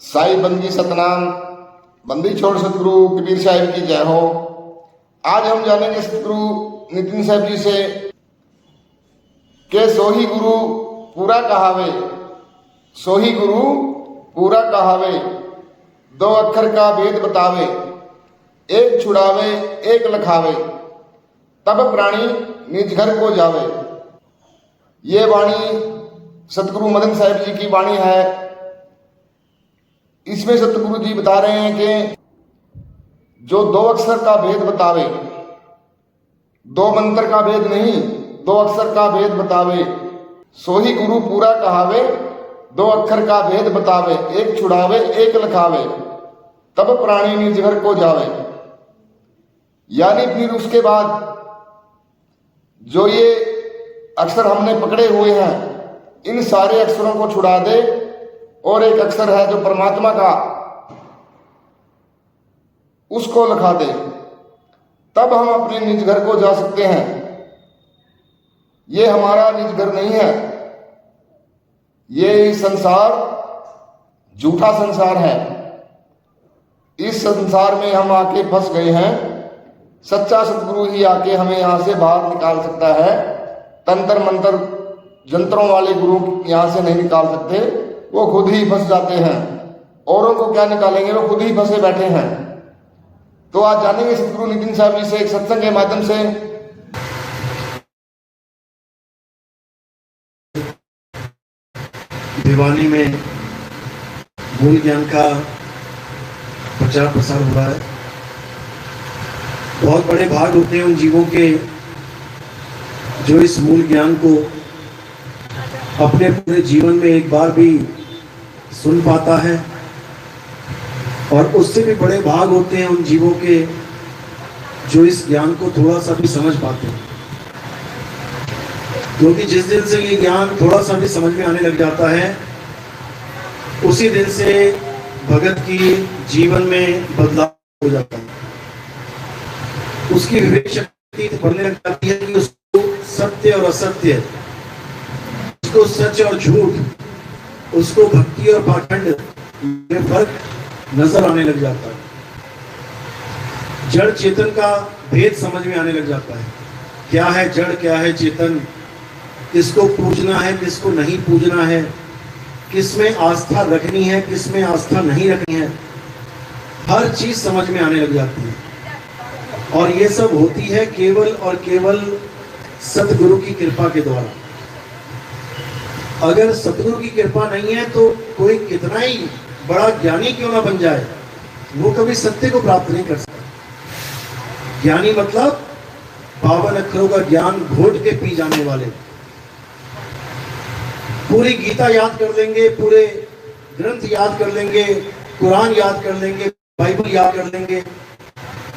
साई बंदी सतनाम, बंदी छोड़ सतगुरु कबीर साहिब की जय हो। आज हम जानेंगे सतगुरु नितिन साहब जी से के सोही गुरु पूरा कहावे, सोही गुरु पूरा कहावे, दो अक्षर का भेद बतावे, एक छुड़ावे एक लखावे, तब प्राणी निज घर को जावे। ये वाणी सतगुरु मदन साहिब जी की वाणी है। इसमें सतगुरु जी बता रहे हैं कि जो दो अक्षर का भेद बतावे, दो मंत्र का भेद नहीं, दो अक्षर का भेद बतावे, सोही गुरु पूरा कहावे, दो अक्षर का भेद बतावे, एक छुड़ावे एक लखावे, तब प्राणी निज घर को जावे। यानी फिर उसके बाद जो ये अक्षर हमने पकड़े हुए हैं, इन सारे अक्षरों को छुड़ा दे और एक अक्षर है जो परमात्मा का, उसको लिखा दे, तब हम अपने निज घर को जा सकते हैं। ये हमारा निज घर नहीं है, ये संसार झूठा संसार है। इस संसार में हम आके फंस गए हैं। सच्चा सतगुरु ही आके हमें यहां से बाहर निकाल सकता है। तंत्र मंत्र जंत्रों वाले गुरु यहां से नहीं निकाल सकते, वो खुद ही फंस जाते हैं। औरों को क्या निकालेंगे, वो खुद ही फंसे बैठे हैं। तो आज जानेंगे सतगुरु नितिन साहब जी से एक सत्संग के माध्यम से। भिवानी में मूल ज्ञान का प्रचार प्रसार हो रहा है। बहुत बड़े भाग होते हैं उन जीवों के जो इस मूल ज्ञान को अपने पूरे जीवन में एक बार भी सुन पाता है, और उससे भी बड़े भाग होते हैं उन जीवों के जो इस ज्ञान को थोड़ा सा भी समझ पाते हैं। क्योंकि जिस दिन से ये ज्ञान थोड़ा सा भी समझ में आने लग जाता है, उसी दिन से भगत की जीवन में बदलाव हो जाता है। उसकी विवेक शक्ति बढ़ने लग जाती है कि उसको सत्य और असत्य, उसको सच और झूठ, उसको भक्ति और पाखंड में फर्क नजर आने लग जाता है। जड़ चेतन का भेद समझ में आने लग जाता है। क्या है जड़, क्या है चेतन, किसको पूजना है, किसको नहीं पूजना है, किसमें आस्था रखनी है, किसमें आस्था नहीं रखनी है, हर चीज समझ में आने लग जाती है। और ये सब होती है केवल और केवल सतगुरु की कृपा के द्वारा। अगर सतगुरु की कृपा नहीं है तो कोई कितना ही बड़ा ज्ञानी क्यों ना बन जाए, वो कभी सत्य को प्राप्त नहीं कर सकता। ज्ञानी मतलब 52 अक्षरों का ज्ञान घोट के पी जाने वाले। पूरी गीता याद कर लेंगे, पूरे ग्रंथ याद कर लेंगे, कुरान याद कर लेंगे, बाइबल याद कर लेंगे,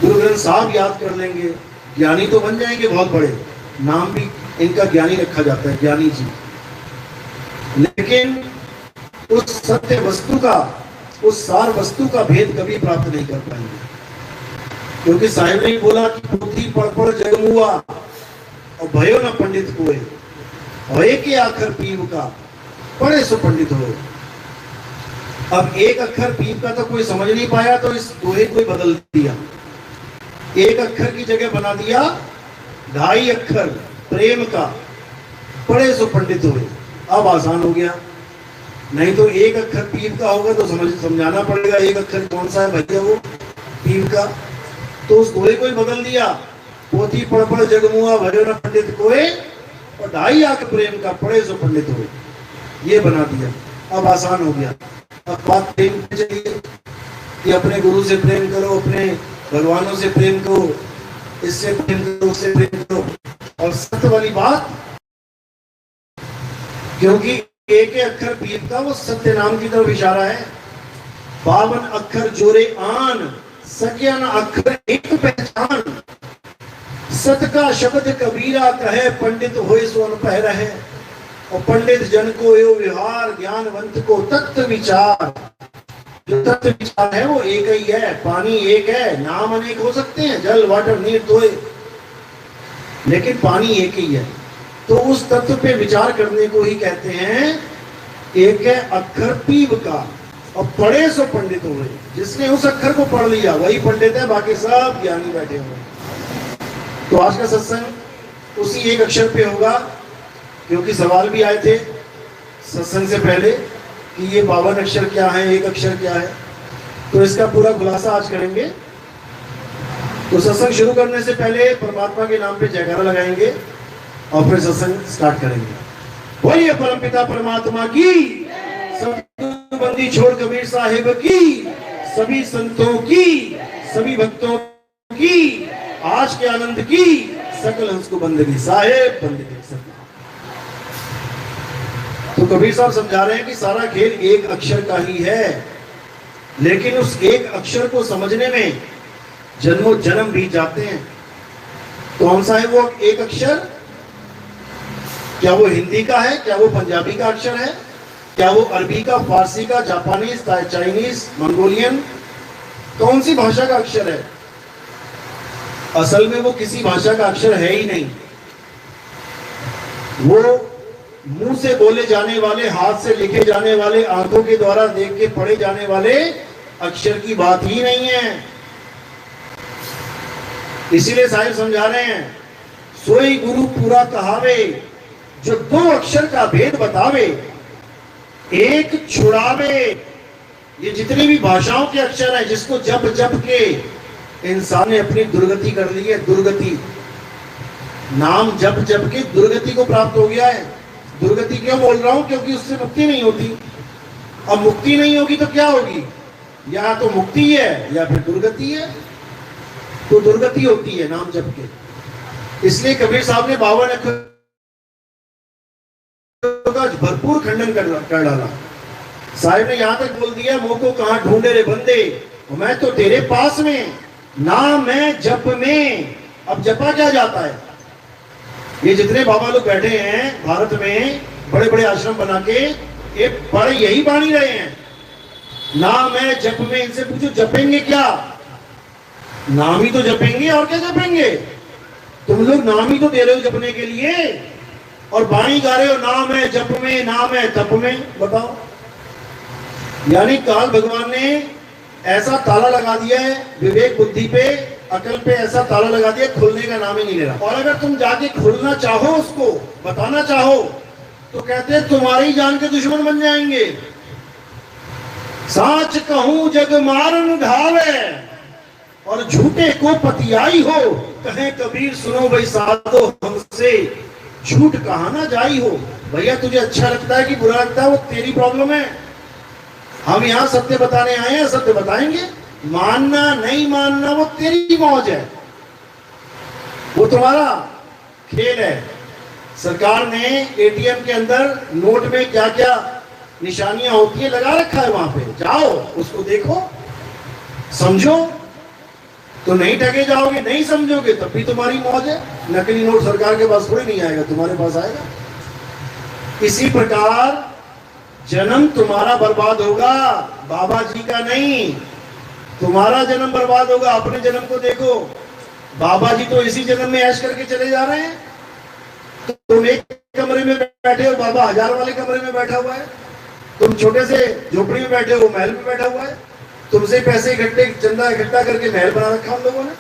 गुरु ग्रंथ साहब याद कर लेंगे, ज्ञानी तो बन जाएंगे बहुत बड़े। नाम भी इनका ज्ञानी रखा जाता है, ज्ञानी जी। लेकिन उस सत्य वस्तु का, उस सार वस्तु का भेद कभी प्राप्त नहीं कर पाएंगे। क्योंकि साहिब ने बोला कि पोथी पढ़ पढ़ जग हुआ और भयो न पंडित कोई, और एक ही आखर पीव का पढ़े सो पंडित हो। अब एक अक्षर पीव का तो कोई समझ नहीं पाया, तो इस दोहे को बदल दिया। एक अक्षर की जगह बना दिया 2.5 अक्षर प्रेम का, पढ़े सो पंडित हुए। अब आसान हो गया। नहीं तो एक अक्षर पीव का होगा तो समझाना पड़ेगा एक अक्षर कौन सा है भैया वो पीव का। तो उस दोहे को ही बदल दिया, पोथी पढ़ पढ़ जगमुआ भयो न पंडित कोई, और 2.5 अक्षर प्रेम का पढ़े सो पंडित हुए, ये बना दिया। अब आसान हो गया। अब बात प्रेम पे चलिए कि अपने गुरु से प्रेम करो, अपने भगवानों से प्रेम करो, इससे प्रेम करो, उससे प्रेम करो। और सत्य वाली बात, क्योंकि एक अक्षर पीप का वो सत्य नाम की तरफ इशारा है। 52 अक्षर जोरे आन, सकिया न अक्षर एक पहचान। सत का शब्द कबीरा कहे, पंडित होए सो अनपढ़ रहे। और पंडित जन को यो विहार, ज्ञानवंत को तत्व विचार। जो तत्व विचार है वो एक ही है। पानी एक है, नाम अनेक हो सकते हैं, जल वाटर नीर दोए, लेकिन पानी एक ही है। तो उस तत्व पे विचार करने को ही कहते हैं एक है अक्षर पीव का, और पढ़े सो पंडित हुए। जिसने उस अक्षर को पढ़ लिया वही पंडित है, बाकी सब ज्ञानी बैठे हुए। तो आज का सत्संग उसी एक अक्षर पे होगा, क्योंकि सवाल भी आए थे सत्संग से पहले कि ये 52 अक्षर क्या है, एक अक्षर क्या है। तो इसका पूरा खुलासा आज करेंगे। तो सत्संग शुरू करने से पहले परमात्मा के नाम पे जयकारा लगाएंगे और फिर सत्संग स्टार्ट करेंगे। बोलिए परमपिता परमात्मा की, बंदी छोड़ कबीर साहिब की, सभी संतों की, सभी भक्तों की, आज के आनंद की, सकल हंस को बंदगी साहेब बंदगी सकल। तो कबीर साहब समझा रहे हैं कि सारा खेल एक अक्षर का ही है, लेकिन उस एक अक्षर को समझने में जन्मों जन्म बीत जाते हैं। कौन सा है वो एक अक्षर? क्या वो हिंदी का है? क्या वो पंजाबी का अक्षर है? क्या वो अरबी का, फारसी का, जापानीज, चाइनीज, मंगोलियन, कौन सी भाषा का अक्षर है? असल में वो किसी भाषा का अक्षर है ही नहीं। वो मुंह से बोले जाने वाले, हाथ से लिखे जाने वाले, आंखों के द्वारा देख के पढ़े जाने वाले अक्षर की बात ही नहीं है। इसीलिए साहिब समझा रहे हैं, सोई गुरु पूरा कहावे, जो 2 अक्षर का भेद बतावे, एक छुड़ावे। ये जितनी भी भाषाओं के अक्षर हैं, जिसको जप जप के इंसान ने अपनी दुर्गति कर ली है। दुर्गति, नाम जप जप के दुर्गति को प्राप्त हो गया है। दुर्गति क्यों बोल रहा हूं? क्योंकि उससे मुक्ति नहीं होती। अब मुक्ति नहीं होगी तो क्या होगी? या तो मुक्ति है या फिर दुर्गति है। तो दुर्गति होती है नाम जप के। इसलिए कबीर साहब ने 52 अक्षर का भरपूर खंडन कर डाला। साहिब ने यहां तक बोल दिया, मुंह को कहां ढूंढे रे बंदे, मैं तो तेरे पास में, नाम है जप में। अब जपा क्या जाता है? ये जितने बाबा लोग बैठे हैं भारत में, बड़े बड़े आश्रम बना के, ये बड़े यही बानी रहे हैं, नाम है जप में। इनसे पूछो जपेंगे क्या? नाम ही तो जपेंगे, और क्या जपेंगे? तुम लोग नाम ही तो दे रहे हो जपने के लिए, और बाणी गा रहे हो नाम है जप में, नाम है तप में। बताओ, यानी काल भगवान ने ऐसा ताला लगा दिया है विवेक बुद्धि पे, अकल पे ऐसा ताला लगा दिया, खुलने का नाम ही नहीं ले रहा। और अगर तुम जाके खुलना चाहो, उसको बताना चाहो, तो कहते हैं तुम्हारी जान के दुश्मन बन जाएंगे। साच कहूं जग मारन घावे, और झूठे को पतियाई हो, कहे कबीर सुनो भाई साधो हमसे, झूठ कहा ना जाई हो। भैया तुझे अच्छा लगता है कि बुरा लगता है, वो तेरी प्रॉब्लम है। हम यहां सत्य बताने आए हैं, सत्य बताएंगे। मानना नहीं मानना वो तेरी मौज है, वो तुम्हारा खेल है। सरकार ने एटीएम के अंदर नोट में क्या क्या निशानियां होती है लगा रखा है, वहां पे जाओ, उसको देखो, समझो, तो नहीं ठगे जाओगे। नहीं समझोगे तब भी तुम्हारी मौज है। नकली नोट सरकार के पास थोड़ी नहीं आएगा, तुम्हारे पास आएगा। इसी प्रकार जन्म तुम्हारा बर्बाद होगा, बाबा जी का नहीं। तुम्हारा जन्म बर्बाद होगा। अपने जन्म को देखो, बाबा जी तो इसी जन्म में ऐश करके चले जा रहे हैं। तुम एक कमरे में बैठे हो, बाबा 1000 वाले कमरे में बैठा हुआ है। तुम छोटे से झोपड़ी में बैठे हो, महल में बैठा हुआ है। तुमसे पैसे इकट्ठे, चंदा इकट्ठा करके महल बना रखा हम लोगों ने।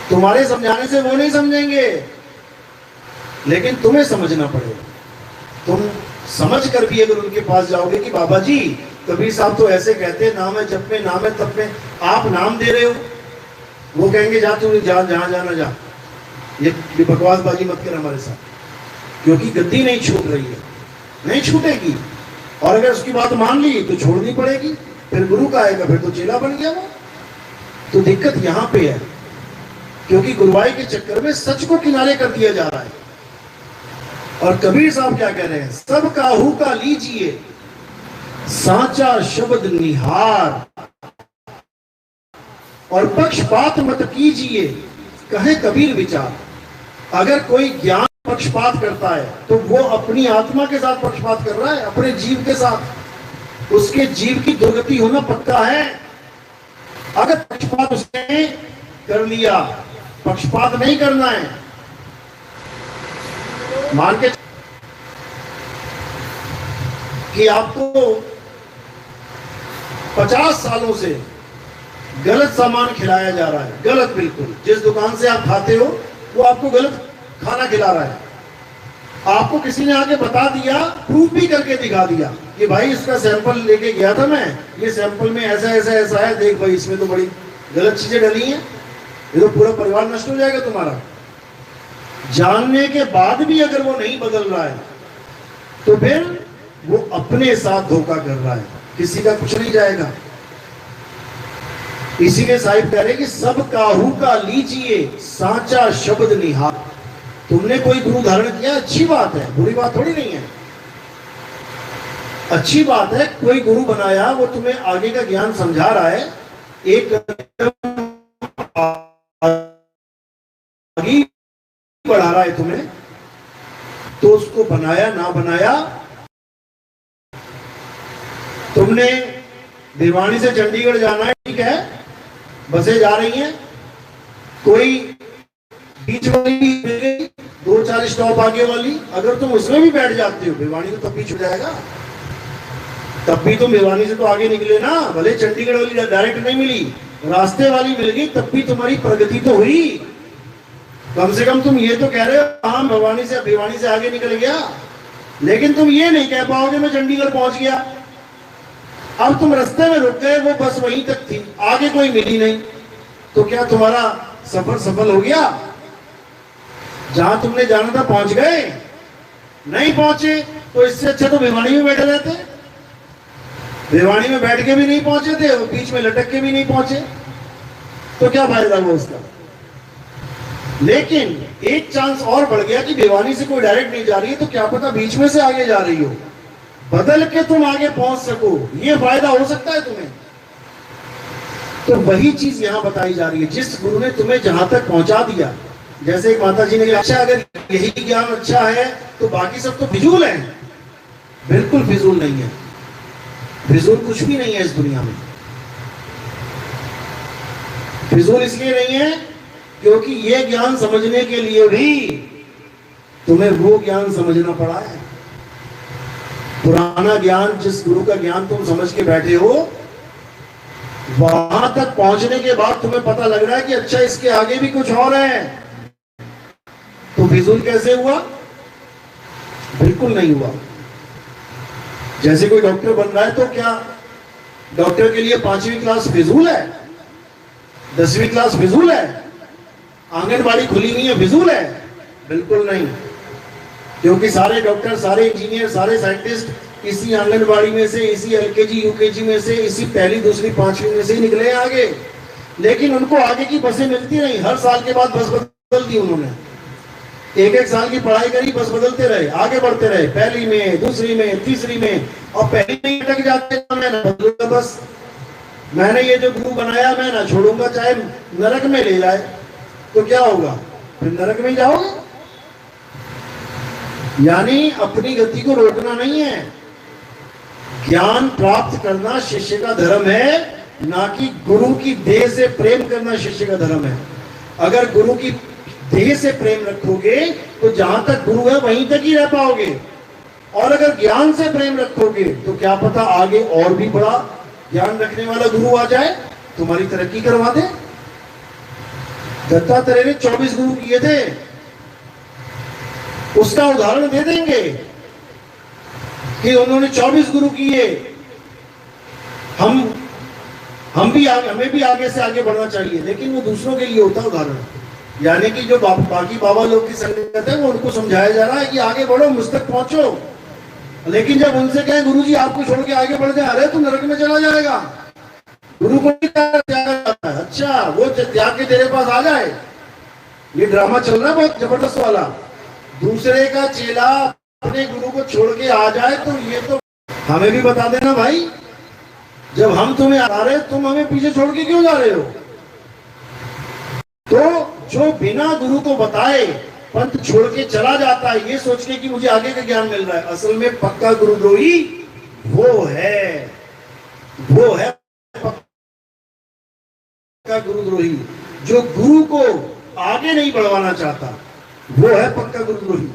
तुम्हारे समझाने से वो नहीं समझेंगे, लेकिन तुम्हें समझना पड़ेगा। तुम समझ कर भी अगर उनके पास जाओगे कि बाबा जी कबीर साहब तो ऐसे कहते हैं, नाम है जप में, नाम है तप में, आप नाम दे रहे हो, वो कहेंगे जा तू जा, जहां जाना जा, ये बकवासबाजी मत कर हमारे साथ, क्योंकि गद्दी नहीं छूट रही है, नहीं छूटेगी। और अगर उसकी बात मान ली तो छोड़नी पड़ेगी, फिर गुरु का आएगा, फिर तो चेला बन गया वो। तो दिक्कत यहां पे है, क्योंकि गुरुवाई के चक्कर में सच को किनारे कर दिया जा रहा है। और कबीर साहब क्या कह रहे हैं? सब काहू का लीजिए साचा शब्द निहार, और पक्षपात मत कीजिए, कहे कबीर विचार। अगर कोई ज्ञान पक्षपात करता है तो वो अपनी आत्मा के साथ पक्षपात कर रहा है, अपने जीव के साथ। उसके जीव की दुर्गति होना पक्का है। अगर पक्षपात उसने कर लिया, पक्षपात नहीं करना है। मान के कि आपको 50 सालों से गलत सामान खिलाया जा रहा है, गलत बिल्कुल। जिस दुकान से आप खाते हो वो आपको गलत खाना खिला रहा है। आपको किसी ने आके बता दिया, प्रूफ भी करके दिखा दिया कि भाई इसका सैंपल लेके गया था मैं, ये सैंपल में ऐसा ऐसा ऐसा है, देख भाई इसमें तो बड़ी गलत चीजें डली हैं, ये तो पूरा परिवार नष्ट हो जाएगा तुम्हारा। जानने के बाद भी अगर वो नहीं बदल रहा है तो फिर वो अपने साथ धोखा कर रहा है, किसी का कुछ नहीं जाएगा। इसीलिए साहिब कह रहे कि सब काहू का लीजिए साचा शब्द निहार। तुमने कोई गुरु धारण किया, अच्छी बात है, बुरी बात थोड़ी नहीं है, अच्छी बात है। कोई गुरु बनाया, वो तुम्हें आगे का ज्ञान समझा रहा है, एक आगे बढ़ा रहा है तुम्हें, तो उसको बनाया ना बनाया। तुमने भिवानी से चंडीगढ़ जाना है, ठीक है, बसें जा रही हैं, कोई बीच वाली मिल गई 2-4 स्टॉप आगे वाली, अगर तुम उसमें भी बैठ जाते हो, भिवानी तो तब भी छूट जाएगा, तब भी तुम भिवानी से तो आगे निकले ना। भले चंडीगढ़ वाली डायरेक्ट नहीं मिली, रास्ते वाली मिल गई, तब भी तुम्हारी प्रगति तो हुई। कम से कम तुम ये तो कह रहे हो हाँ भिवानी से आगे निकल गया, लेकिन तुम ये नहीं कह पाओगे मैं चंडीगढ़ पहुंच गया। अब तुम रास्ते में रुक गए, वो बस वहीं तक थी, आगे कोई मिली नहीं, तो क्या तुम्हारा सफर सफल हो गया? जहां तुमने जाना था पहुंच गए? नहीं पहुंचे तो इससे अच्छा तो भिवानी में बैठे रहते। भिवानी में बैठ के भी नहीं पहुंचे थे और बीच में लटक के भी नहीं पहुंचे, तो क्या फायदा हुआ उसका? लेकिन एक चांस और बढ़ गया कि भिवानी से कोई डायरेक्ट नहीं जा रही है, तो क्या पता बीच में से आगे जा रही हो, बदल के तुम आगे पहुंच सको, ये फायदा हो सकता है तुम्हें। तो वही चीज यहां बताई जा रही है, जिस गुरु ने तुम्हें जहां तक पहुंचा दिया। जैसे एक माता जी ने कहा, अच्छा अगर यही ज्ञान अच्छा है तो बाकी सब तो फिजूल है। बिल्कुल फिजूल नहीं है, फिजूल कुछ भी नहीं है इस दुनिया में। फिजूल इसलिए नहीं है क्योंकि ये ज्ञान समझने के लिए भी तुम्हें वो ज्ञान समझना पड़ा है। पुराना ज्ञान, जिस गुरु का ज्ञान तुम समझ के बैठे हो, वहां तक पहुंचने के बाद तुम्हें पता लग रहा है कि अच्छा इसके आगे भी कुछ और है, तो फिजूल कैसे हुआ? बिल्कुल नहीं हुआ। जैसे कोई डॉक्टर बन रहा है तो क्या डॉक्टर के लिए 5वीं क्लास फिजूल है? 10वीं क्लास फिजूल है? आंगनबाड़ी खुली नहीं है फिजूल है? बिल्कुल नहीं, क्योंकि सारे डॉक्टर, सारे इंजीनियर, सारे साइंटिस्ट इसी आंगनबाड़ी में से, इसी एलकेजी यूकेजी में से, इसी पहली दूसरी 5वीं में से ही निकले आगे। लेकिन उनको आगे की बसें मिलती नहीं, हर साल के बाद बस बदल दी उन्होंने। एक साल की पढ़ाई करी, बस बदलते रहे, आगे बढ़ते रहे, पहली में, दूसरी में, तीसरी में, और पहली में अटक जाते, मैं ना बदलूंगा, बस मैंने ये जो गुरु बनाया मैं ना छोड़ूंगा, चाहे नरक में ले जाए। तो क्या होगा? फिर नरक में जाओगे। यानी अपनी गति को रोकना नहीं है, ज्ञान प्राप्त करना शिष्य का धर्म है, ना कि गुरु की देह से प्रेम करना शिष्य का धर्म है। अगर गुरु की देह से प्रेम रखोगे तो जहां तक गुरु है वहीं तक ही रह पाओगे, और अगर ज्ञान से प्रेम रखोगे तो क्या पता आगे और भी बड़ा ज्ञान रखने वाला गुरु आ जाए, तुम्हारी तरक्की करवा दे। दत्तात्रेय ने 24 गुरु किए थे, उसका उदाहरण दे देंगे कि उन्होंने 24 गुरु किए। हमें भी आगे से आगे बढ़ना चाहिए, लेकिन वो दूसरों के लिए होता उदाहरण। यानी कि जो बाकी बाबा लोग की संगत है वो उनको समझाया जा रहा है कि आगे बढ़ो, मुझ तक पहुंचो। लेकिन जब उनसे कहें गुरुजी आपको छोड़ के आगे बढ़ जाए, अरे तू नरक में चला जाएगा, गुरु को नहीं त्याग जाता है। अच्छा, वो त्याग के तेरे पास आ जाए, ये ड्रामा चल रहा है बहुत जबरदस्त वाला। दूसरे का चेला अपने गुरु को छोड़ के आ जाए तो ये तो हमें भी बता देना भाई, जब हम तुम्हें आ रहे तुम हमें पीछे छोड़ के क्यों जा रहे हो? तो जो बिना गुरु को बताए पंथ छोड़ के चला जाता है ये सोच के कि मुझे आगे का ज्ञान मिल रहा है, असल में पक्का गुरुद्रोही वो है पक्का गुरुद्रोही। जो गुरु को आगे नहीं बढ़वाना चाहता वो है पक्का गुरुद्रोही।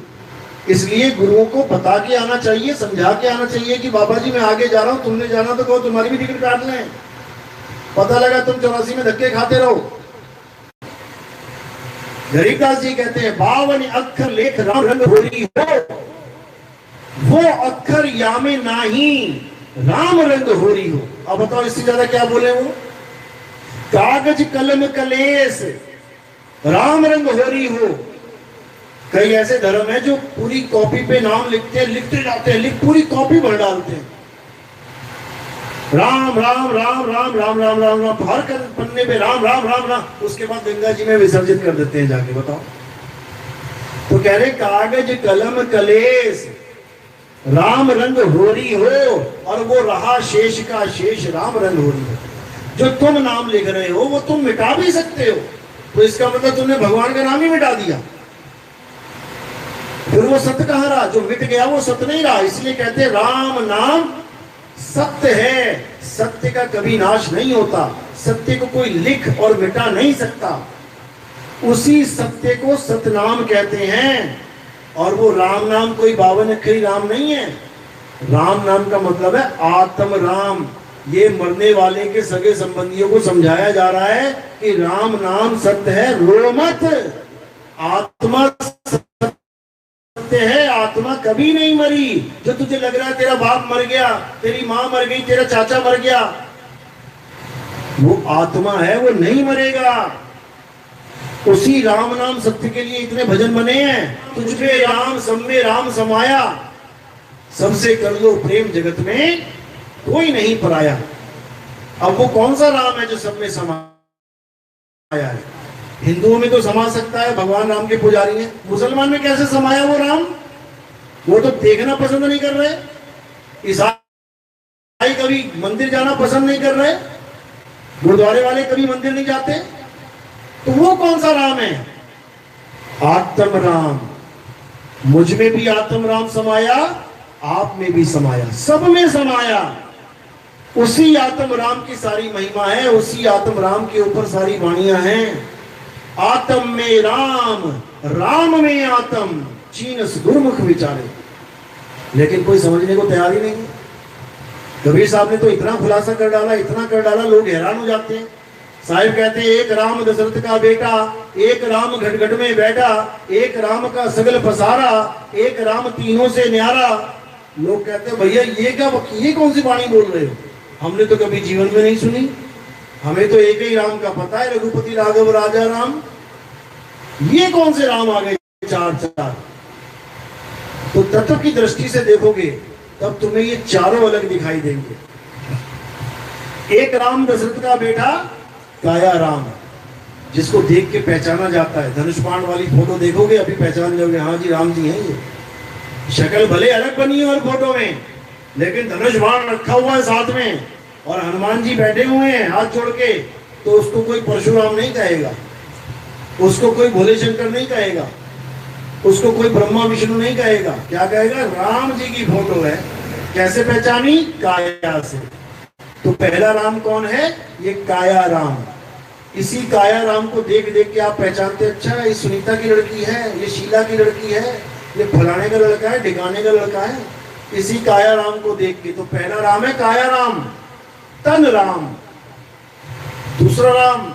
इसलिए गुरुओं को बता के आना चाहिए, समझा के आना चाहिए कि बाबा जी मैं आगे जा रहा हूं, तुमने जाना तो कहो, तुम्हारी भी टिकट काट लें। पता लगा तुम 84 में धक्के खाते रहो। गरीबदास जी कहते हैं 52 अक्षर लेख राम रंग होरी हो, वो अक्षर या में नाही राम रंग होरी हो। अब बताओ इससे ज्यादा क्या बोले वो? कागज कलम कलेस राम रंग होरी हो। कई ऐसे धर्म है जो पूरी कॉपी पे नाम लिखते जाते हैं, पूरी कॉपी भर डालते हैं, राम राम राम राम राम राम राम राम, हर पन्ने पे राम राम राम राम, उसके बाद गंगा जी में विसर्जित कर देते हैं जाके। बताओ। तो कह रहे कागज कलम कलेस राम रंग होरी हो, और वो रहा शेष का शेष राम रंग होरी हो। जो तुम नाम लिख रहे हो वो तुम मिटा भी सकते हो, तो इसका मतलब तुमने भगवान का नाम ही मिटा दिया। फिर वो सत्य कहाँ रहा? जो मिट गया वो सत्य नहीं रहा। इसलिए कहते राम नाम सत्य है, सत्य का कभी नाश नहीं होता, सत्य को कोई लिख और मिटा नहीं सकता। उसी सत्य को सतनाम कहते हैं। और वो राम नाम कोई 52 अक्षरी राम नहीं है। राम नाम का मतलब है आत्म राम। ये मरने वाले के सगे संबंधियों को समझाया जा रहा है कि राम नाम सत्य है, रो मत। आत्मा सत्य है, आत्मा कभी नहीं मरी। जो तुझे लग रहा है तेरा बाप मर गया, तेरी माँ मर गई, तेरा चाचा मर गया, वो आत्मा है, वो नहीं मरेगा। उसी राम नाम सत्य के लिए इतने भजन बने हैं। तुझ पे राम, सब में राम समाया, सबसे कर लो प्रेम, जगत में कोई नहीं पराया। अब वो कौन सा राम है जो सब में समाया है? हिंदुओं में तो समा सकता है, भगवान राम के पुजारी हैं। मुसलमान में कैसे समाया वो राम? वो तो देखना पसंद नहीं कर रहे। ईसाई कभी मंदिर जाना पसंद नहीं कर रहे, गुरुद्वारे वाले कभी मंदिर नहीं जाते। तो वो कौन सा राम है? आत्म राम। मुझ में भी आत्म राम समाया, आप में भी समाया, सब में समाया। उसी आत्म राम की सारी महिमा है, उसी आत्म राम के ऊपर सारी वाणियां हैं। आत्म में राम, राम में आत्म, चीनस गुरुमुख विचारे। लेकिन कोई समझने को तैयार ही नहीं। कबीर साहब ने तो इतना खुलासा कर डाला, इतना कर डाला, लोग हैरान हो जाते हैं। साहिब कहते हैं एक राम दशरथ का बेटा, एक राम घट में बैठा, एक राम का सगल पसारा, एक राम तीनों से न्यारा। लोग कहते हैं भैया ये कौन सी वाणी बोल रहे हो? हमने तो कभी जीवन में नहीं सुनी। हमें तो एक ही राम का पता है, रघुपति राघव राजा राम। ये कौन से राम आ गए चार चार? तो तत्व की दृष्टि से देखोगे तब तुम्हें ये चारों अलग दिखाई देंगे। एक राम दशरथ का बेटा काया राम, जिसको देख के पहचाना जाता है। धनुष बाण वाली फोटो देखोगे अभी पहचान जाओगे, हाँ जी राम जी हैं ये। शक्ल भले अलग बनी है और फोटो में, लेकिन धनुष बाण रखा हुआ है साथ में, और हनुमान जी बैठे हुए हैं हाथ जोड़ के। तो उसको कोई परशुराम नहीं कहेगा, उसको कोई भोले शंकर नहीं कहेगा, उसको कोई ब्रह्मा विष्णु नहीं कहेगा। क्या कहेगा? राम जी की फोटो है। कैसे पहचानी? काया से। तो पहला राम कौन है? ये काया राम। इसी काया राम को देख देख के आप पहचानते, अच्छा ये सुनीता की लड़की है, ये शीला की लड़की है, ये फलाने का लड़का है, ढिकाने का लड़का है। इसी काया राम को देख के। तो पहला राम है काया राम, तन राम। दूसरा राम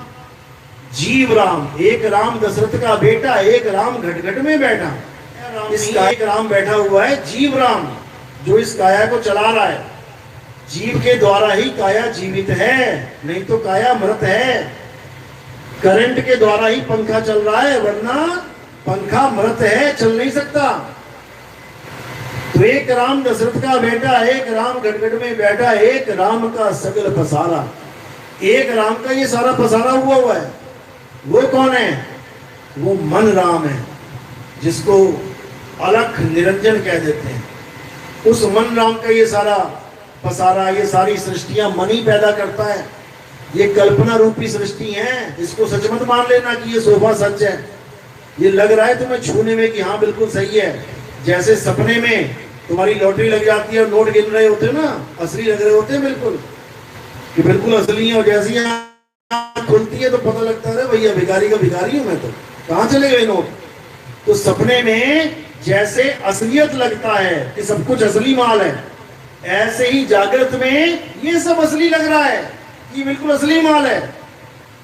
जीव राम। एक राम दशरथ का बेटा, एक राम घट में बैठा। इसका एक राम बैठा हुआ है जीव राम, जो इस काया को चला रहा है। जीव के द्वारा ही काया जीवित है, नहीं तो काया मृत है। करंट के द्वारा ही पंखा चल रहा है, वरना पंखा मृत है, चल नहीं सकता। तो एक राम दशरथ का बेटा, एक राम घट में बैठा, एक राम का सगल पसारा। एक राम का ये सारा पसारा हुआ है। वो कौन है? वो मन राम है, जिसको अलख निरंजन कह देते हैं। उस मन राम का ये सारा पसारा, ये सारी सृष्टियां मन ही पैदा करता है। ये कल्पना रूपी सृष्टि है। इसको सच मत मान लेना कि ये सोफा सच है। ये लग रहा है तुम्हें छूने में कि हाँ बिल्कुल सही है। जैसे सपने में तुम्हारी लॉटरी लग जाती है और नोट गिन रहे होते ना, असली लग रहे होते हैं बिल्कुल, कि बिल्कुल असली है। और जैसी खुलती है तो पता लगता है भैया भिखारी का भिखारी हूं मैं, तो कहाँ चले गए नोट। तो सपने में जैसे असलियत लगता है कि सब कुछ असली माल है, ऐसे ही जागृत में ये सब असली लग रहा है कि बिल्कुल असली माल है।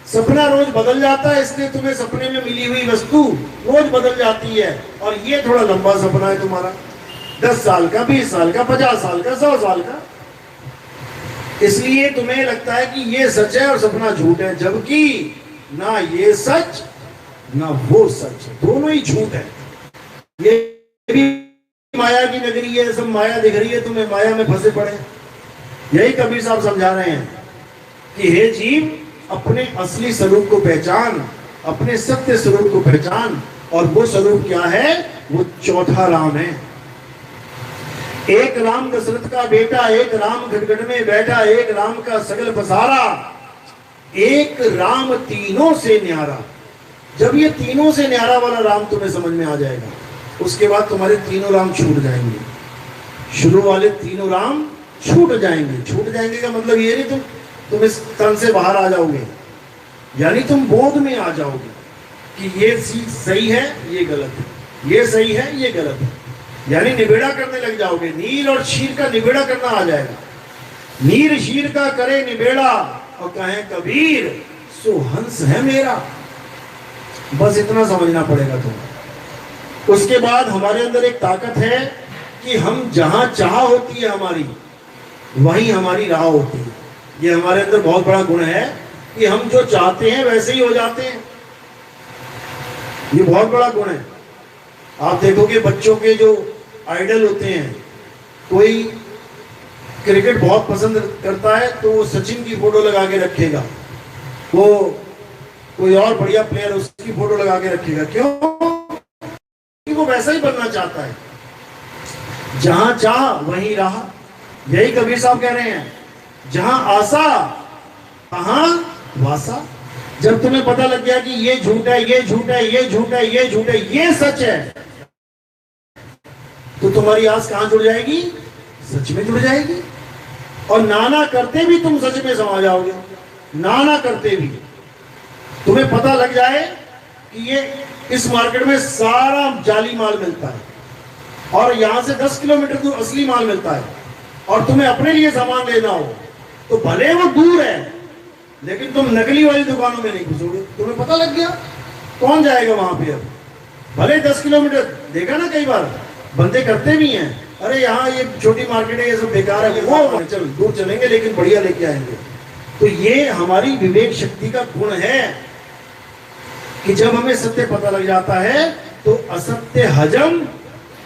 सपना रोज बदल जाता है, इसलिए तुम्हें सपने में मिली हुई वस्तु रोज बदल जाती है। और ये थोड़ा लंबा सपना है तुम्हारा, 10 साल का, 20 साल का, 50 साल का, 100 साल का, इसलिए तुम्हें लगता है कि ये सच है और सपना झूठ है, जबकि ना ये सच ना वो सच है, दोनों ही झूठ है। ये भी माया की नगरी है, सब माया दिख रही है तुम्हें, माया में फंसे पड़े। यही कबीर साहब समझा रहे हैं कि हे जीव, अपने असली स्वरूप को पहचान, अपने सत्य स्वरूप को पहचान। और वो स्वरूप क्या है? वो चौथा राम है। एक राम दशरथ का बेटा, एक राम घटघट में बैठा, एक राम का सगल पसारा, एक राम तीनों से न्यारा। जब ये तीनों से न्यारा वाला राम तुम्हें समझ में आ जाएगा, उसके बाद तुम्हारे तीनों राम छूट जाएंगे। शुरू वाले तीनों राम छूट जाएंगे। छूट जाएंगे का मतलब ये नहीं तुम इस तन से बाहर आ जाओगे, यानी तुम बोध में आ जाओगे कि ये चीज सही है, ये गलत है, ये सही है, ये गलत है, यानी निबेड़ा करने लग जाओगे। नीर और शीर का निबेड़ा करना आ जाएगा। नीर शीर का करे निबेड़ा और कहे कबीर सो हंस है मेरा। बस इतना समझना पड़ेगा तुम्हें। उसके बाद हमारे अंदर एक ताकत है कि हम जहां चाह होती है हमारी, वहीं हमारी राह होती है। ये हमारे अंदर बहुत बड़ा गुण है कि हम जो चाहते हैं वैसे ही हो जाते हैं। ये बहुत बड़ा गुण है। आप देखोगे बच्चों के जो आइडल होते हैं, कोई क्रिकेट बहुत पसंद करता है तो वो सचिन की फोटो लगा के रखेगा, वो कोई और बढ़िया प्लेयर उसकी फोटो लगा के रखेगा। क्यों? क्योंकि वो वैसा ही बनना चाहता है। जहां चाह वहीं रहा। यही कबीर साहब कह रहे हैं, जहां आशा तहां वासा। जब तुम्हें पता लग गया कि ये झूठ है, ये झूठ है, ये झूठ है, ये झूठ है, ये सच है, तो तुम्हारी आस कहां जुड़ जाएगी? सच में जुड़ जाएगी। और नाना करते भी तुम सच में समा जाओगे। नाना करते भी तुम्हें पता लग जाए कि ये इस मार्केट में सारा जाली माल मिलता है और यहां से 10 किलोमीटर दूर असली माल मिलता है, और तुम्हें अपने लिए सामान लेना हो तो भले वो दूर है, लेकिन तुम नकली वाली दुकानों में नहीं घुसोगे। तुम्हें पता लग गया, कौन जाएगा वहां पे? अब भले 10 किलोमीटर, देखा ना कई बार बंदे करते भी हैं, अरे यहाँ ये छोटी मार्केट है, ये सब बेकार है, वो चल दूर चलेंगे लेकिन बढ़िया लेके आएंगे। तो ये हमारी विवेक शक्ति का गुण है कि जब हमें सत्य पता लग जाता है तो असत्य हजम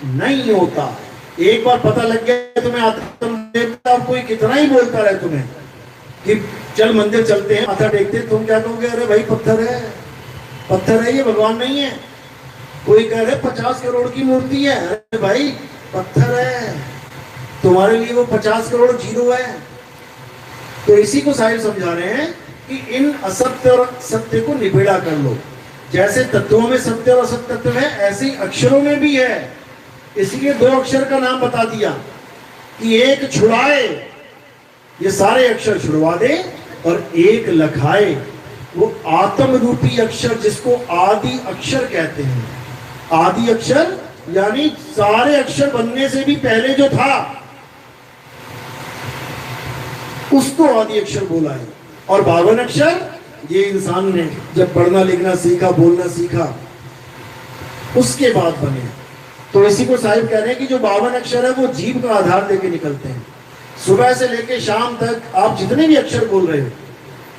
नहीं होता। एक बार पता लग गया तुम्हें आत्म देवता, कोई कितना ही बोलता रहे तुम्हें कि चल मंदिर चलते हैं, माथा टेकते हैं, तुम क्या कहोगे? अरे भाई पत्थर है, पत्थर है, ये भगवान नहीं है। कोई कह रहे 50 करोड़ की मूर्ति है, अरे भाई पत्थर है, तुम्हारे लिए वो 50 करोड़ जीरो है। तो इसी को साहिब समझा रहे हैं कि इन असत्य और सत्य को निबेड़ा कर लो। जैसे तत्वों में सत्य और असत्य तत्व है, ऐसे ही अक्षरों में भी है। इसलिए 2 अक्षर का नाम बता दिया कि एक छुड़ाए, ये सारे अक्षर छुड़वा दे, और एक लखाए, वो आत्म रूपी अक्षर जिसको आदि अक्षर कहते हैं। आदि अक्षर यानी सारे अक्षर बनने से भी पहले जो था उसको आदि अक्षर बोला है। और 52 अक्षर ये इंसान ने जब पढ़ना लिखना सीखा, बोलना सीखा, उसके बाद बने। तो इसी को साहिब कह रहे हैं कि जो 52 अक्षर है वो जीव का आधार लेके निकलते हैं। सुबह से लेके शाम तक आप जितने भी अक्षर बोल रहे हो,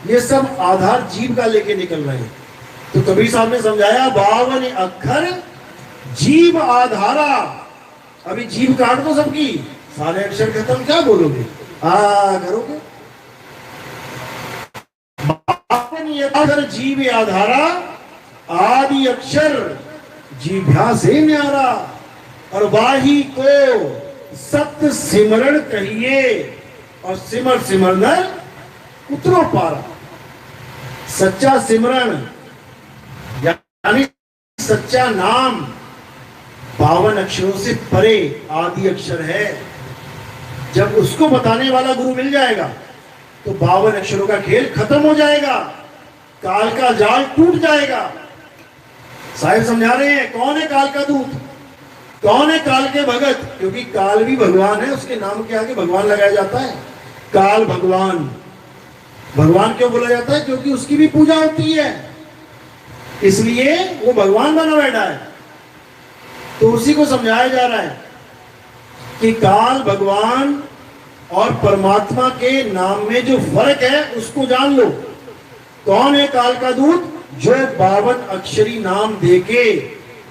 ये सब आधार जीव का लेके निकल रहे हैं। तो कबीर साहब ने समझाया 52 अक्षर जीव आधारा। अभी जीव काट दो सबकी, सारे अक्षर खत्म, क्या बोलोगे? करोगे। 52 अक्षर जीव आधारा, आदि अक्षर जीभ्या से न्यारा, और वाही को सत्य सिमरण कहिए, और सिमर सिमर नर उतरो पारा। सच्चा सिमरण यानी सच्चा नाम 52 अक्षरों से परे आदि अक्षर है। जब उसको बताने वाला गुरु मिल जाएगा तो 52 अक्षरों का खेल खत्म हो जाएगा, काल का जाल टूट जाएगा। साहिब समझा रहे हैं, कौन है काल का दूत? कौन है काल के भगत? क्योंकि काल भी भगवान है, उसके नाम के आगे भगवान लगाया जाता है। काल भगवान, भगवान क्यों बोला जाता है? क्योंकि उसकी भी पूजा होती है, इसलिए वो भगवान बना बैठा है। तो उसी को समझाया जा रहा है कि काल भगवान और परमात्मा के नाम में जो फर्क है उसको जान लो। कौन है काल का दूत? जो 52 अक्षरी नाम देके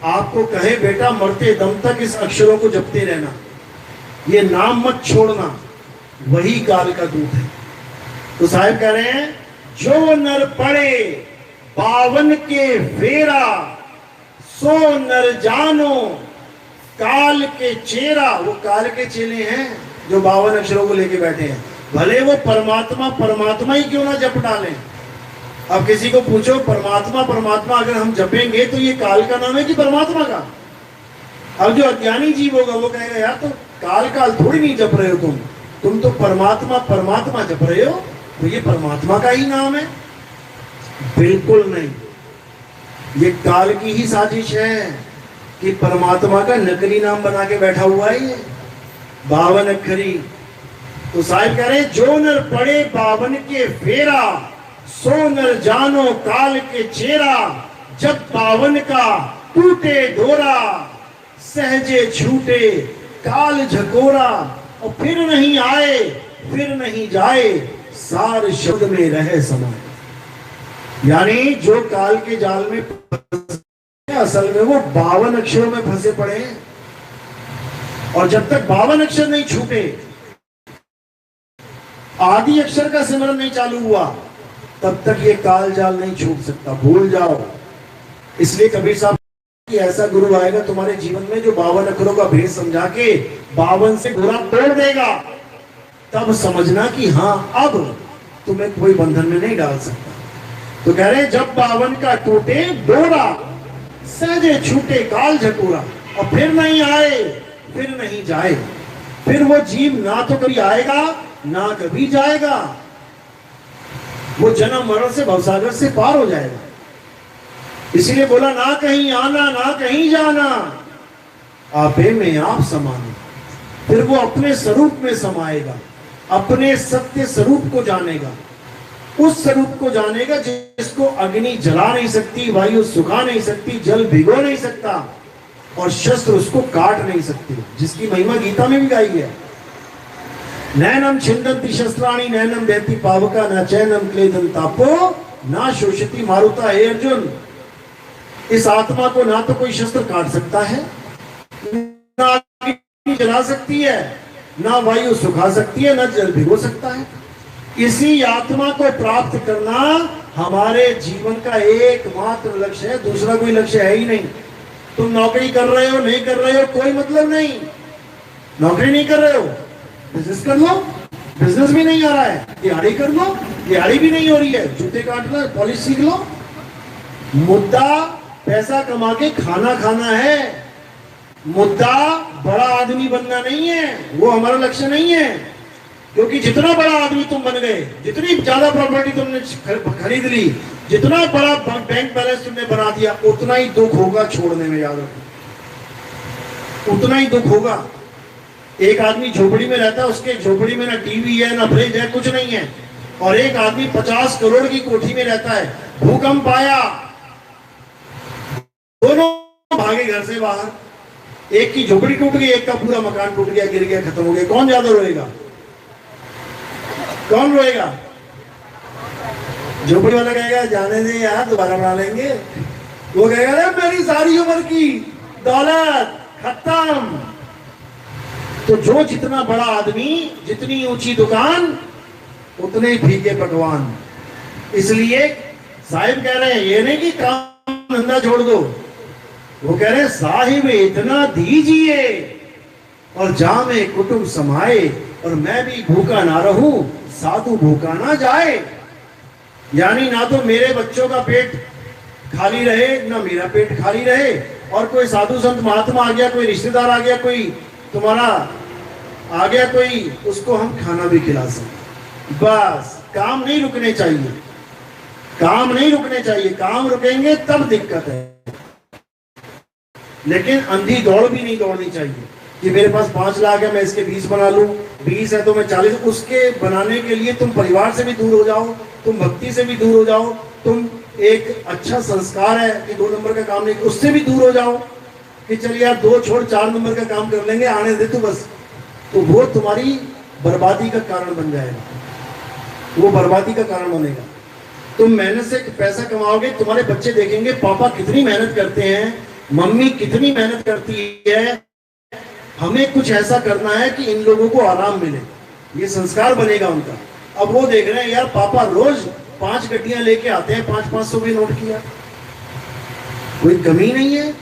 आपको कहे बेटा मरते दम तक इस अक्षरों को जपते रहना, ये नाम मत छोड़ना, वही काल का दूत है। तो साहिब कह रहे हैं जो नर पड़े 52 के फेरा, सो नर जानो काल के चेरा। वो काल के चेले हैं जो 52 अक्षरों को लेके बैठे हैं, भले वो परमात्मा परमात्मा ही क्यों ना जप डालें। अब किसी को पूछो परमात्मा परमात्मा अगर हम जपेंगे तो ये काल का नाम है कि परमात्मा का? अब जो अज्ञानी जीव होगा वो कहेगा यार तो काल काल थोड़ी नहीं जप रहे हो तुम तो परमात्मा परमात्मा जप रहे हो, तो ये परमात्मा का ही नाम है। बिल्कुल नहीं, ये काल की ही साजिश है कि परमात्मा का नकली नाम बना के बैठा हुआ है ये 52 अक्षरी। तो साहिब कह रहे जो नर पड़े 52 के फेरा, सो नर जानो काल के चेरा। जब 52 का टूटे डोरा, सहजे छूटे काल झकोरा। और फिर नहीं आए फिर नहीं जाए, सार शब्द में रहे समाये। यानी जो काल के जाल में असल में वो 52 अक्षरों में फंसे पड़े हैं, और जब तक 52 अक्षर नहीं छूटे, आदि अक्षर का सिमरन नहीं चालू हुआ, तब तक ये काल जाल नहीं छूट सकता। भूल जाओ। इसलिए कबीर साहब कि ऐसा गुरु आएगा तुम्हारे जीवन में जो 52 अक्षरों का भेद समझा के 52 से गुना तोड़ देगा, तब समझना कि हाँ अब तुम्हें कोई बंधन में नहीं डाल सकता। तो कह रहे जब 52 का टूटे डोरा, सहजे छूटे काल झकोरा। और फिर नहीं आए फिर नहीं जाए, फिर वो जीव ना तो कभी आएगा ना कभी जाएगा, वो जन्म मरण से भवसागर से पार हो जाएगा। इसीलिए बोला ना कहीं आना ना कहीं जाना, आपे में आप समाना। फिर वो अपने स्वरूप में समाएगा, अपने सत्य स्वरूप को जानेगा, उस स्वरूप को जानेगा जिसको अग्नि जला नहीं सकती, वायु सुखा नहीं सकती, जल भिगो नहीं सकता और शस्त्र उसको काट नहीं सकते, जिसकी महिमा गीता में भी गाई है। नैनम छिंदन्ति शस्त्राणि नैनम दहति पावका न चैनम क्लेदन तापो ना शोषति मारुता। हे अर्जुन, इस आत्मा को ना तो कोई शस्त्र काट सकता है, ना अग्नि जला सकती है, ना वायु सुखा सकती है, ना जल भिगो सकता है। इसी आत्मा को प्राप्त करना हमारे जीवन का एकमात्र लक्ष्य है, दूसरा कोई लक्ष्य है ही नहीं। तुम नौकरी कर रहे हो नहीं कर रहे हो कोई मतलब नहीं। नौकरी नहीं कर रहे हो, बिजनेस कर लो, बिजनेस भी नहीं आ रहा है, दिहाड़ी कर लो, दिहाड़ी भी नहीं हो रही है, जूते काट लो, पॉलिश सीख लो। मुद्दा पैसा कमा के खाना खाना है, मुद्दा बड़ा आदमी बनना नहीं है, वो हमारा लक्ष्य नहीं है। क्योंकि जितना बड़ा आदमी तुम बन गए, जितनी ज्यादा प्रॉपर्टी तुमने खरीद ली, जितना बड़ा बैंक बैलेंस तुमने बना दिया, उतना ही दुख होगा छोड़ने में, याद रखो, उतना ही दुख होगा। एक आदमी झोपड़ी में रहता है, उसके झोपड़ी में ना टीवी है ना फ्रिज है, कुछ नहीं है, और एक आदमी 50 करोड़ की कोठी में रहता है, भूकंप आया, दोनों भागे घर से बाहर, एक की झोपड़ी टूट गई, एक का पूरा मकान टूट गया, गिर गया, खत्म हो गया। कौन ज्यादा रोएगा? कौन रोएगा? झोपड़ी वाला कहेगा जाने दे यार, दोबारा बना लेंगे। वो कहेगा अरे मेरी सारी उम्र की दौलत खत्म। तो जो जितना बड़ा आदमी, जितनी ऊंची दुकान, उतने ही फीके पकवान। इसलिए साहिब कह रहे हैं ये नहीं कि काम धंधा छोड़ दो, वो कह रहे हैं साहिब इतना दीजिए और जामे कुटुंब समाए, और मैं भी भूखा ना रहूं साधु भूखा ना जाए। यानी ना तो मेरे बच्चों का पेट खाली रहे, ना मेरा पेट खाली रहे, और कोई साधु संत महात्मा आ गया, कोई रिश्तेदार आ गया, कोई तुम्हारा आ गया कोई, उसको हम खाना भी खिला सकते। बस काम नहीं रुकने चाहिए, काम नहीं रुकने चाहिए। काम रुकेंगे तब दिक्कत है। लेकिन अंधी दौड़ भी नहीं दौड़नी चाहिए कि मेरे पास 5 लाख है, मैं इसके 20 बना लूं, 20 है तो मैं 40। उसके बनाने के लिए तुम परिवार से भी दूर हो जाओ, तुम भक्ति से भी दूर हो जाओ, तुम एक अच्छा संस्कार है कि 2 नंबर का काम नहीं, उससे भी दूर हो जाओ कि चल यार 2 छोड़ 4 नंबर का काम कर लेंगे, आने दे तू बस। तो वो तुम्हारी बर्बादी का कारण बन जाएगा, वो बर्बादी का कारण बनेगा। तुम मेहनत से पैसा कमाओगे, तुम्हारे बच्चे देखेंगे पापा कितनी मेहनत करते हैं, मम्मी कितनी मेहनत करती है, हमें कुछ ऐसा करना है कि इन लोगों को आराम मिले, ये संस्कार बनेगा उनका। अब वो देख रहे हैं यार पापा रोज 5 गड्डियां लेके आते हैं, 500-500 भी नोट किया, कोई कमी नहीं है।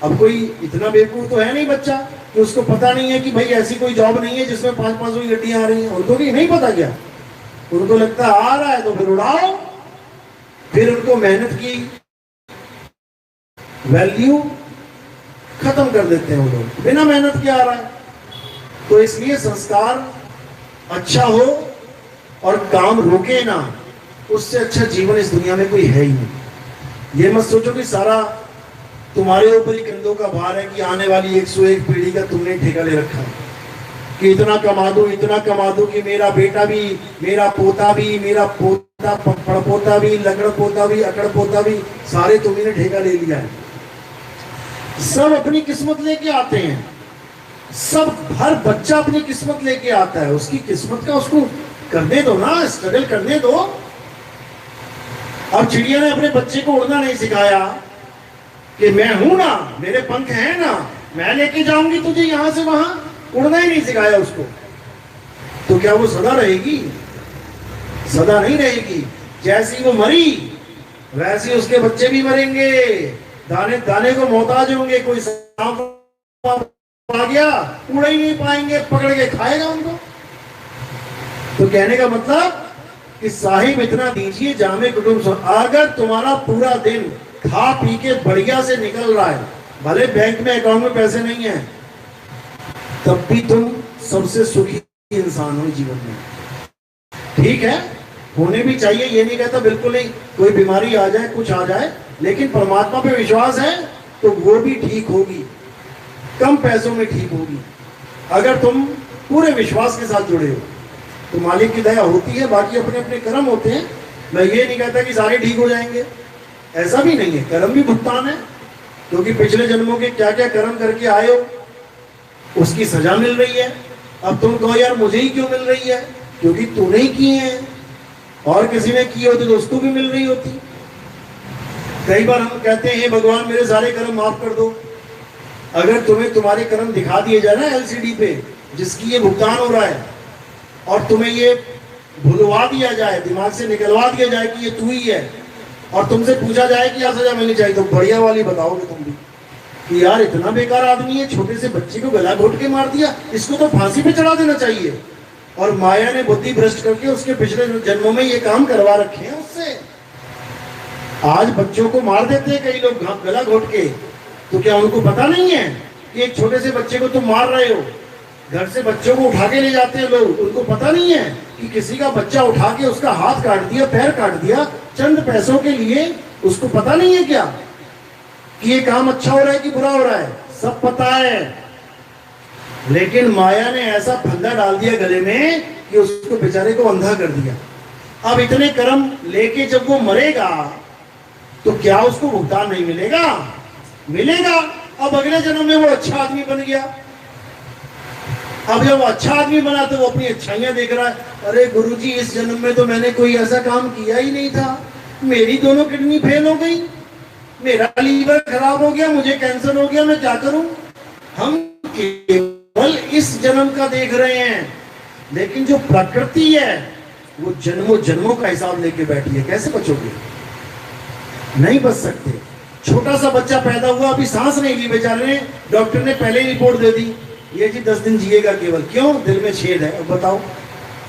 अब कोई इतना बेवकूफ तो है नहीं बच्चा कि उसको पता नहीं है कि भाई ऐसी कोई जॉब नहीं है जिसमें 500 की गड्डियां आ रही हैं। उनको भी नहीं पता क्या, उनको लगता आ रहा है तो फिर उड़ाओ। फिर उनको मेहनत की वैल्यू खत्म कर देते हैं वो लोग, बिना मेहनत के आ रहा है। तो इसलिए संस्कार अच्छा हो और काम रोके ना, उससे अच्छा जीवन इस दुनिया में कोई है ही नहीं। ये मत सोचो कि सारा तुम्हारे ऊपर ही कंधों का भार है कि आने वाली 101 पीढ़ी का तुमने ठेका ले रखा है कि इतना कमा दूं कि मेरा बेटा भी, मेरा पोता भी, मेरा पोता पड़पोता भी, लकड़ पोता भी, अकड़ पोता भी, सारे तुम्ही ने ठेका ले लिया है। सब अपनी किस्मत लेके आते हैं, सब हर बच्चा अपनी किस्मत लेके आता है, उसकी किस्मत का उसको करने दो ना, स्ट्रगल करने दो। अब चिड़िया ने अपने बच्चे को उड़ना नहीं सिखाया कि मैं हूं ना, मेरे पंख हैं ना, मैं लेके जाऊंगी तुझे यहां से वहां, उड़ना ही नहीं सिखाया उसको। तो क्या वो सदा रहेगी? सदा नहीं रहेगी। जैसी वो मरी वैसे उसके बच्चे भी मरेंगे, दाने दाने को मोहताज होंगे। कोई सांप आ गया उड़ ही नहीं पाएंगे, पकड़ के खाएगा उनको। तो कहने का मतलब कि साहिब इतना दीजिए जामे कुटुंब। अगर तुम्हारा पूरा दिन खा पी के बढ़िया से निकल रहा है, भले बैंक में अकाउंट में पैसे नहीं है, तब भी तुम सबसे सुखी इंसान हो जीवन में। ठीक है, होने भी चाहिए, ये नहीं कहता बिल्कुल नहीं, कोई बीमारी आ जाए कुछ आ जाए, लेकिन परमात्मा पे विश्वास है तो वो भी ठीक होगी, कम पैसों में ठीक होगी। अगर तुम पूरे विश्वास के साथ जुड़े हो तो मालिक की दया होती है, बाकी अपने अपने कर्म होते हैं। मैं ये नहीं कहता कि सारे ठीक हो जाएंगे, ऐसा भी नहीं है, कर्म भी भुगतान है, क्योंकि पिछले जन्मों के क्या क्या कर्म करके आए हो उसकी सजा मिल रही है। अब तुम कहो यार मुझे ही क्यों मिल रही है, क्योंकि तूने ही किए हैं, और किसी ने किए होते तो उसको भी मिल रही होती। कई बार हम कहते हैं हे भगवान मेरे सारे कर्म माफ कर दो। अगर तुम्हें तुम्हारे कर्म दिखा दिए जाए ना LCD पे जिसकी ये भुगतान हो रहा है, और तुम्हें ये भुलवा दिया जाए, दिमाग से निकलवा दिया जाए कि ये तू ही है, और तुमसे पूछा जाए कि यार सजा मिलनी चाहिए, तो बढ़िया वाली बताओगे तुम भी कि यार इतना बेकार आदमी है, छोटे से बच्चे को गला घोट के मार दिया, इसको तो फांसी पे चढ़ा देना चाहिए। और माया ने बुद्धि भ्रष्ट करके उसके पिछले जन्मों में ये काम करवा रखे हैं उससे। आज बच्चों को मार देते हैं कई लोग गला घोट के, तो क्या उनको पता नहीं है कि एक छोटे से बच्चे को तुम मार रहे हो? घर से बच्चों को उठा के ले जाते हैं लोग, उनको पता नहीं है कि किसी का बच्चा उठा के उसका हाथ काट दिया, पैर काट दिया चंद पैसों के लिए। उसको पता नहीं है क्या कि ये काम अच्छा हो रहा है कि बुरा हो रहा है? सब पता है, लेकिन माया ने ऐसा फंदा डाल दिया गले में कि उसको बेचारे को अंधा कर दिया। अब इतने कर्म लेके जब वो मरेगा तो क्या उसको भुगतान नहीं मिलेगा? मिलेगा। अब अगले जन्म में वो अच्छा आदमी बन गया। अब जब वो अच्छा आदमी बना तो वो अपनी अच्छाइयां देख रहा है, अरे गुरुजी इस जन्म में तो मैंने कोई ऐसा काम किया ही नहीं था, मेरी दोनों किडनी फेल हो गई, मेरा लीवर खराब हो गया, मुझे कैंसर हो गया, मैं क्या करूं? हम केवल इस जन्म का देख रहे हैं, लेकिन जो प्रकृति है वो जन्मों जन्मों का हिसाब लेके बैठी है। कैसे बचोगे? नहीं बच सकते। छोटा सा बच्चा पैदा हुआ, अभी सांस नहीं ली बेचारे ने, डॉक्टर ने पहले ही रिपोर्ट दे दी, ये जी 10 दिन जिएगा केवल। क्यों? दिल में छेद है। अब बताओ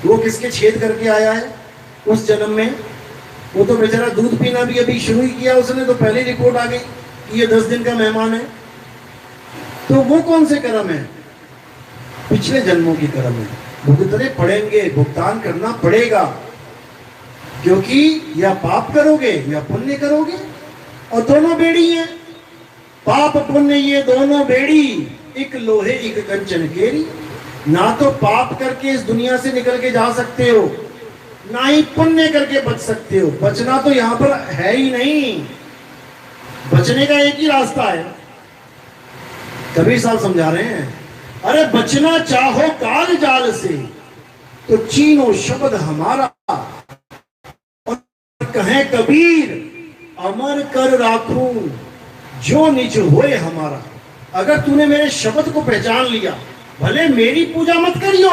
वो किसके छेद करके आया है उस जन्म में? वो तो बेचारा दूध पीना भी अभी शुरू ही किया उसने, तो पहले रिपोर्ट आ गई कि ये 10 दिन का मेहमान है। तो वो कौन से कर्म है? पिछले जन्मों की कर्म है, भुगतने पड़ेंगे, भुगतान करना पड़ेगा, क्योंकि या पाप करोगे या पुण्य करोगे, और दोनों बेड़ी हैं। पाप पुण्य ये दोनों बेड़ी, एक लोहे एक कंचन केरी। ना तो पाप करके इस दुनिया से निकल के जा सकते हो, ना ही पुण्य करके बच सकते हो। बचना तो यहां पर है ही नहीं, बचने का एक ही रास्ता है। कबीर साहब समझा रहे हैं, अरे बचना चाहो काल जाल से तो चीनो शब्द हमारा, और कहे कबीर अमर कर राखूं जो निज होए हमारा। अगर तूने मेरे शब्द को पहचान लिया, भले मेरी पूजा मत करियो,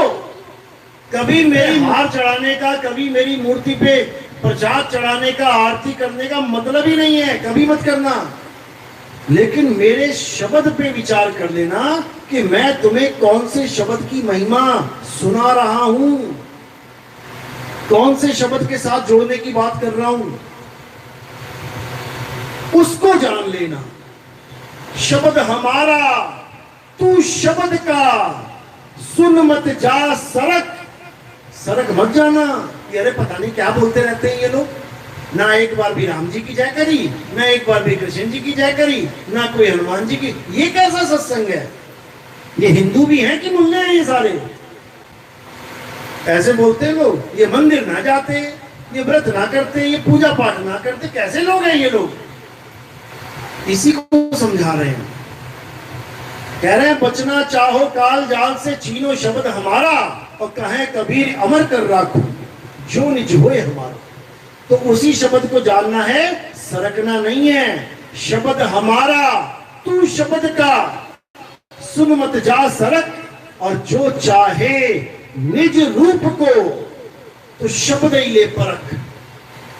कभी मेरी हार चढ़ाने का, कभी मेरी मूर्ति पे प्रसाद चढ़ाने का, आरती करने का मतलब ही नहीं है, कभी मत करना। लेकिन मेरे शब्द पे विचार कर लेना कि मैं तुम्हें कौन से शब्द की महिमा सुना रहा हूं, कौन से शब्द के साथ जोड़ने की बात कर रहा हूं, उसको जान लेना। शब्द हमारा तू शब्द का, सुन मत जा सरक, सरक मत जाना। ये अरे पता नहीं क्या बोलते रहते हैं ये लोग, ना एक बार भी राम जी की जय करी, ना एक बार भी कृष्ण जी की जय करी, ना कोई हनुमान जी की। ये कैसा सत्संग है? ये हिंदू भी हैं कि मुल्ले हैं ये सारे? ऐसे बोलते हैं लोग। ये मंदिर ना जाते, ये व्रत ना करते, ये पूजा पाठ ना करते, कैसे लोग हैं ये लोग? इसी को समझा रहे हैं। कह रहे हैं बचना चाहो काल जाल से छीनो शब्द हमारा, और कहे कबीर अमर कर राखो जो निज होए हमारा। तो उसी शब्द को जानना है, सरकना नहीं है। शब्द हमारा तू शब्द का, सुन मत जा सरक, और जो चाहे निज रूप को तो शब्द ही ले परख।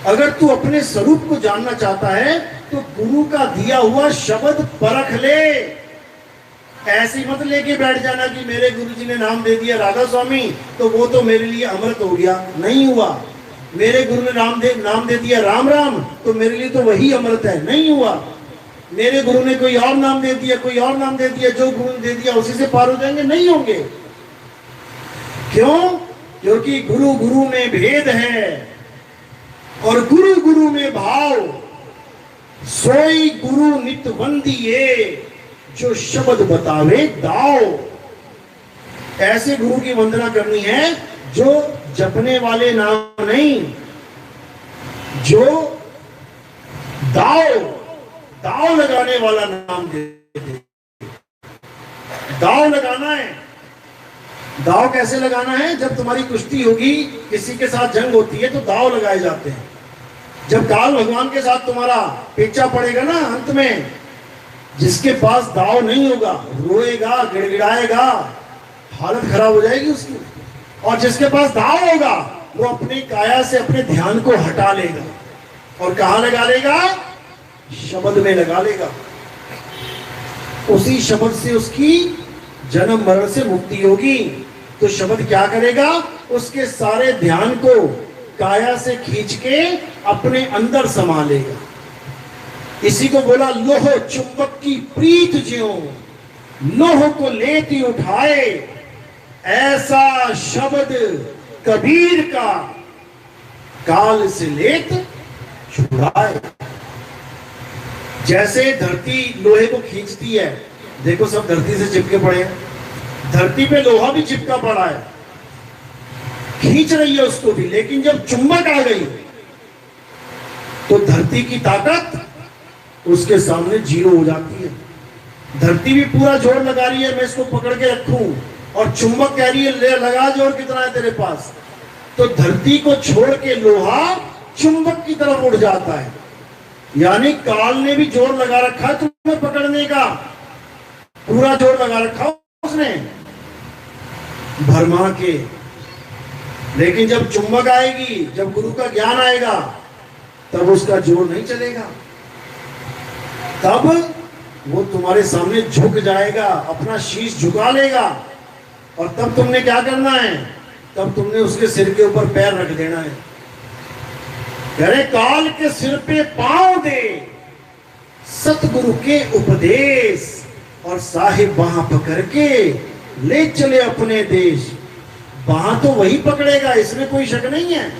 अगर तू अपने स्वरूप को जानना चाहता है तो गुरु का दिया हुआ शब्द परख ले। ऐसे मत लेके बैठ जाना कि मेरे गुरु जी ने नाम दे दिया राधा स्वामी तो वो तो मेरे लिए अमृत हो गया। नहीं हुआ। मेरे गुरु ने नाम दे दिया राम राम तो मेरे लिए तो वही अमृत है। नहीं हुआ। मेरे गुरु ने कोई और नाम दे दिया, कोई और नाम दे दिया, जो गुरु ने दे दिया उसी से पार हो जाएंगे? नहीं होंगे। क्यों? क्योंकि गुरु गुरु में भेद है, और गुरु गुरु में भाव। सोई गुरु नित वंदिए, जो शब्द बतावे दाओ। ऐसे गुरु की वंदना करनी है जो जपने वाले नाम नहीं, जो दाव लगाने वाला नाम दे। दाव लगाना है। दाव कैसे लगाना है? जब तुम्हारी कुश्ती होगी, किसी के साथ जंग होती है तो दाव लगाए जाते हैं। जब काल भगवान के साथ तुम्हारा पेचा पड़ेगा ना, अंत में जिसके पास दाव नहीं होगा रोएगा, गिड़गिड़ाएगा, हालत खराब हो जाएगी उसकी। और जिसके पास दाव होगा वो अपनी काया से अपने ध्यान को हटा लेगा और कहां लगा लेगा? शब्द में लगा लेगा। उसी शब्द से उसकी जन्म मरण से मुक्ति होगी। तो शब्द क्या करेगा? उसके सारे ध्यान को काया से खींच के अपने अंदर समा लेगा। इसी को बोला लोह चुंबक की प्रीत ज्यों, लोह को लेती उठाए, ऐसा शब्द कबीर का काल से लेत छुड़ाए। जैसे धरती लोहे को खींचती है, देखो सब धरती से चिपके पड़े हैं, धरती पे लोहा भी चिपका पड़ा है, खींच रही है उसको भी। लेकिन जब चुंबक आ गई तो धरती की ताकत उसके सामने जीरो हो जाती है। धरती भी पूरा जोर लगा रही है मैं इसको पकड़ के रखूं, और चुंबक कह रही है ले लगा जोर, कितना है तेरे पास। तो धरती को छोड़ के लोहा चुंबक की तरफ उड़ जाता है। यानी काल ने भी जोर लगा रखा है तुम्हें पकड़ने का, पूरा जोर लगा रखा उसने भरमा के। लेकिन जब चुंबक आएगी, जब गुरु का ज्ञान आएगा, तब उसका जोर नहीं चलेगा। तब वो तुम्हारे सामने झुक जाएगा, अपना शीश झुका लेगा। और तब तुमने क्या करना है? तब तुमने उसके सिर के ऊपर पैर रख देना है। अरे काल के सिर पे पांव दे, सतगुरु के उपदेश, और साहिब वहां पकड़ के ले चले अपने देश। वहां तो वही पकड़ेगा, इसमें कोई शक नहीं है।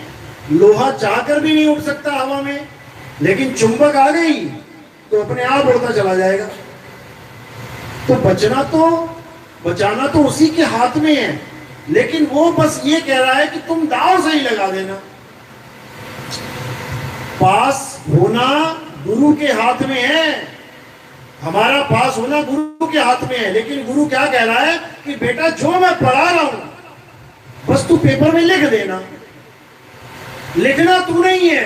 लोहा चाहकर भी नहीं उड़ सकता हवा में, लेकिन चुंबक आ गई तो अपने आप उड़ता चला जाएगा। तो बचाना तो उसी के हाथ में है, लेकिन वो बस ये कह रहा है कि तुम दांव सही लगा देना। पास होना गुरु के हाथ में है, हमारा पास होना गुरु के हाथ में है, लेकिन गुरु क्या कह रहा है कि बेटा जो मैं पढ़ा रहा हूं बस तू पेपर में लिख देना, लिखना तू नहीं है,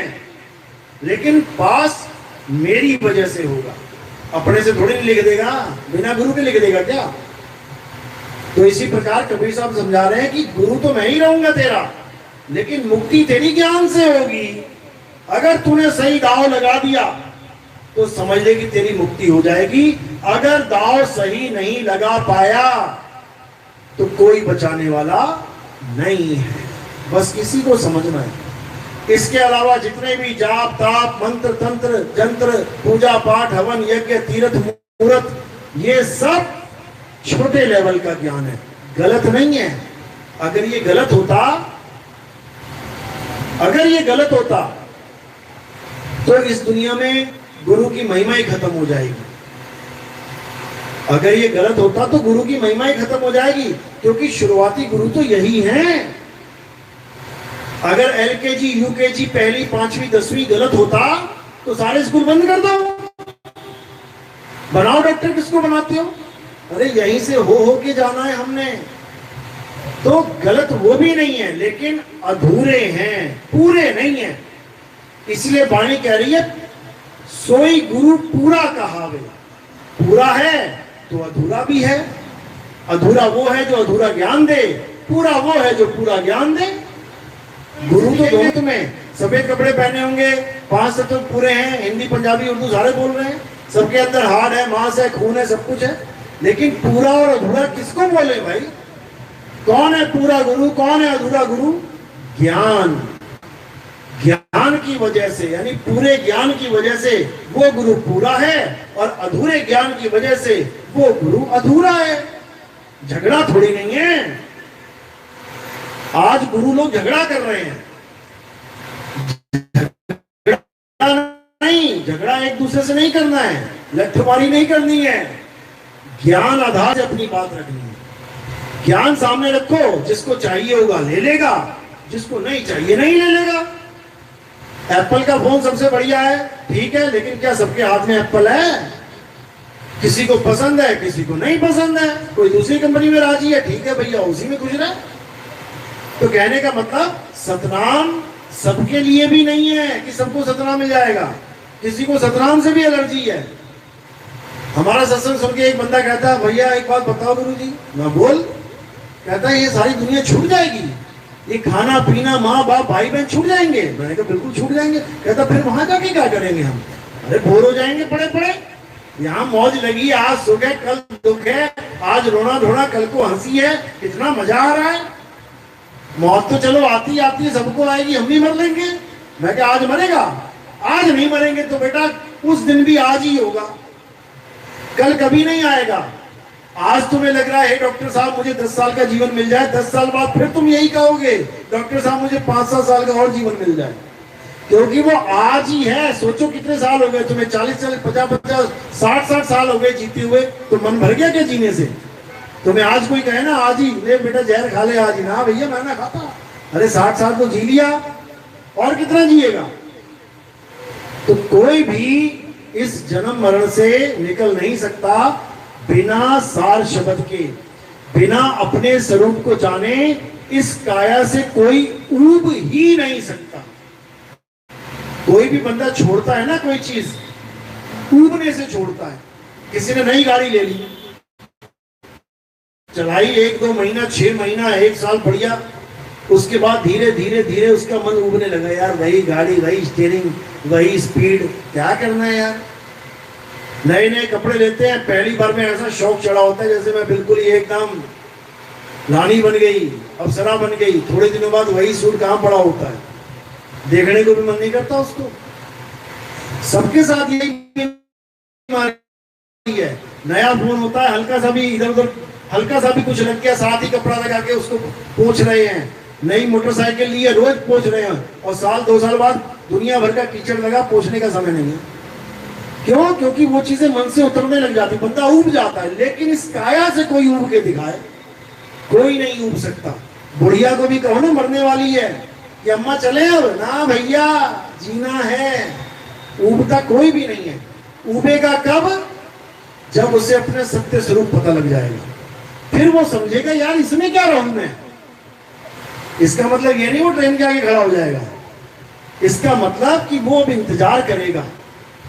लेकिन पास मेरी वजह से होगा, अपने से थोड़ी नहीं लिख देगा, बिना गुरु के लिख देगा क्या। तो इसी प्रकार कबीर साहब समझा रहे हैं कि गुरु तो मैं ही रहूंगा तेरा, लेकिन मुक्ति तेरी ज्ञान से होगी। अगर तूने सही दाव लगा दिया तो समझ ले कि तेरी मुक्ति हो जाएगी, अगर दाव सही नहीं लगा पाया तो कोई बचाने वाला नहीं है। बस किसी को समझना है। इसके अलावा जितने भी जाप ताप मंत्र तंत्र जंत्र पूजा पाठ हवन यज्ञ तीर्थ मूर्त, ये सब छोटे लेवल का ज्ञान है, गलत नहीं है। अगर ये गलत होता तो इस दुनिया में गुरु की महिमा ही खत्म हो जाएगी। अगर ये गलत होता तो गुरु की महिमा ही खत्म हो जाएगी, क्योंकि शुरुआती गुरु तो यही हैं। अगर एलकेजी यूकेजी पहली पांचवी 10वीं गलत होता तो सारे स्कूल बंद कर दो, बनाओ डॉक्टर, किसको बनाते हो? अरे यहीं से हो के जाना है हमने। तो गलत वो भी नहीं है, लेकिन अधूरे हैं, पूरे नहीं है। इसलिए वाणी कह रही है सोई गुरु पूरा कहावे। पूरा है तो अधूरा भी है। अधूरा वो है जो अधूरा ज्ञान दे, पूरा वो है जो पूरा ज्ञान दे। गुरु तो दोनों तुम्हें सफेद कपड़े पहने होंगे, 5 तत्व पूरे हैं, हिंदी पंजाबी उर्दू सारे बोल रहे हैं, सबके अंदर हार्ट है, मांस है, खून है, सब कुछ है, लेकिन पूरा और अधूरा किसको बोले भाई? कौन है पूरा गुरु, कौन है अधूरा गुरु? ज्ञान। ज्ञान की वजह से, यानी पूरे ज्ञान की वजह से वो गुरु पूरा है, और अधूरे ज्ञान की वजह से वो गुरु अधूरा है। झगड़ा थोड़ी नहीं है। आज गुरु लोग झगड़ा कर रहे हैं। झगड़ा एक दूसरे से नहीं करना है, लठमारी नहीं करनी है, ज्ञान आधार से अपनी बात रखनी है। ज्ञान सामने रखो, जिसको चाहिए होगा ले लेगा, जिसको नहीं चाहिए नहीं ले लेगा। एप्पल का फोन सबसे बढ़िया है, ठीक है, लेकिन क्या सबके हाथ में एप्पल है? किसी को पसंद है, किसी को नहीं पसंद है, कोई दूसरी कंपनी में राजी है, ठीक है भैया, उसी में खुश रहे। तो कहने का मतलब सतनाम सबके लिए भी नहीं है कि सबको सतनाम मिल जाएगा। किसी को सतनाम से भी एलर्जी है। हमारा सत्संग सुन के एक बंदा कहता है, भैया एक बात बताओ गुरुजी। मैं बोल। कहता है ये सारी दुनिया छूट जाएगी, ये खाना पीना माँ बाप भाई बहन छूट जाएंगे। मैंने कहा बिल्कुल छूट जाएंगे। कहता फिर वहां जाके क्या करेंगे हम? अरे बोर हो जाएंगे पड़े पड़े। यहाँ मौज लगी, आज सुख है कल दुख है, आज रोना धोना कल को हंसी है, कितना मजा आ रहा है। मौत तो चलो आती आती है, सबको आएगी, हम भी मर लेंगे। मैं क्या आज मरेगा? आज नहीं मरेंगे तो बेटा उस दिन भी आज ही होगा, कल कभी नहीं आएगा। आज तुम्हें लग रहा है डॉक्टर साहब मुझे 10 साल का जीवन मिल जाए, 10 साल बाद फिर तुम यही कहोगे डॉक्टर साहब मुझे 5-7 साल का और जीवन मिल जाए, क्योंकि वो आज ही है। सोचो कितने साल हो गए तुम्हें, 40-40, 50-50, 60-60 साल हो गए जीते हुए, तो मन भर गया क्या जीने से? तुम्हें आज कोई कहे ना आज ही ले बेटा जहर खा ले आज ही, ना भैया मैं ना खाता। अरे 60 साल तो जी लिया, और कितना जिएगा? तो कोई भी इस जन्म मरण से निकल नहीं सकता बिना सार शब्द के, बिना अपने स्वरूप को जाने इस काया से कोई ऊब ही नहीं सकता। कोई भी बंदा छोड़ता है ना कोई चीज, ऊबने से छोड़ता है। किसी ने नई गाड़ी ले ली, चलाई 1-2 महीना, 6 महीना, 1 साल बढ़िया, उसके बाद धीरे धीरे धीरे उसका मन उबने लगा, यार वही गाड़ी, वही स्टीयरिंग, वही स्पीड, क्या करना है यार। नए नए कपड़े लेते हैं, पहली बार में ऐसा शौक चढ़ा होता है जैसे मैं बिल्कुल ही एकदम रानी बन गई, अप्सरा बन गई। थोड़े दिनों बाद वही सूट कहाँ पड़ा होता है, देखने को भी मन नहीं करता उसको। सबके साथ यही है। नया फोन होता है, हल्का सा भी इधर उधर, हल्का सा भी कुछ लग गया, साथ ही कपड़ा लगा के उसको पोंछ रहे हैं। नई मोटरसाइकिल ली है, रोज पोंछ रहे हैं, और 1-2 साल बाद दुनिया भर का कीचड़ लगा, पोंछने का समय नहीं है। क्यों? क्योंकि वो चीजें मन से उतरने लग जाती, बंदा ऊब जाता है। लेकिन इस काया से कोई ऊब के दिखाए, कोई नहीं ऊब सकता। बुढ़िया को भी कहो ना मरने वाली है कि अम्मा चले अब, ना भैया जीना है। ऊबता कोई भी नहीं है। ऊबेगा कब? जब उसे अपने सत्य स्वरूप पता लग जाएगा, फिर वो समझेगा यार इसमें क्या रहूं मैं। इसका मतलब ये नहीं वो ट्रेन के आगे खड़ा हो जाएगा। इसका मतलब कि वो अब इंतजार करेगा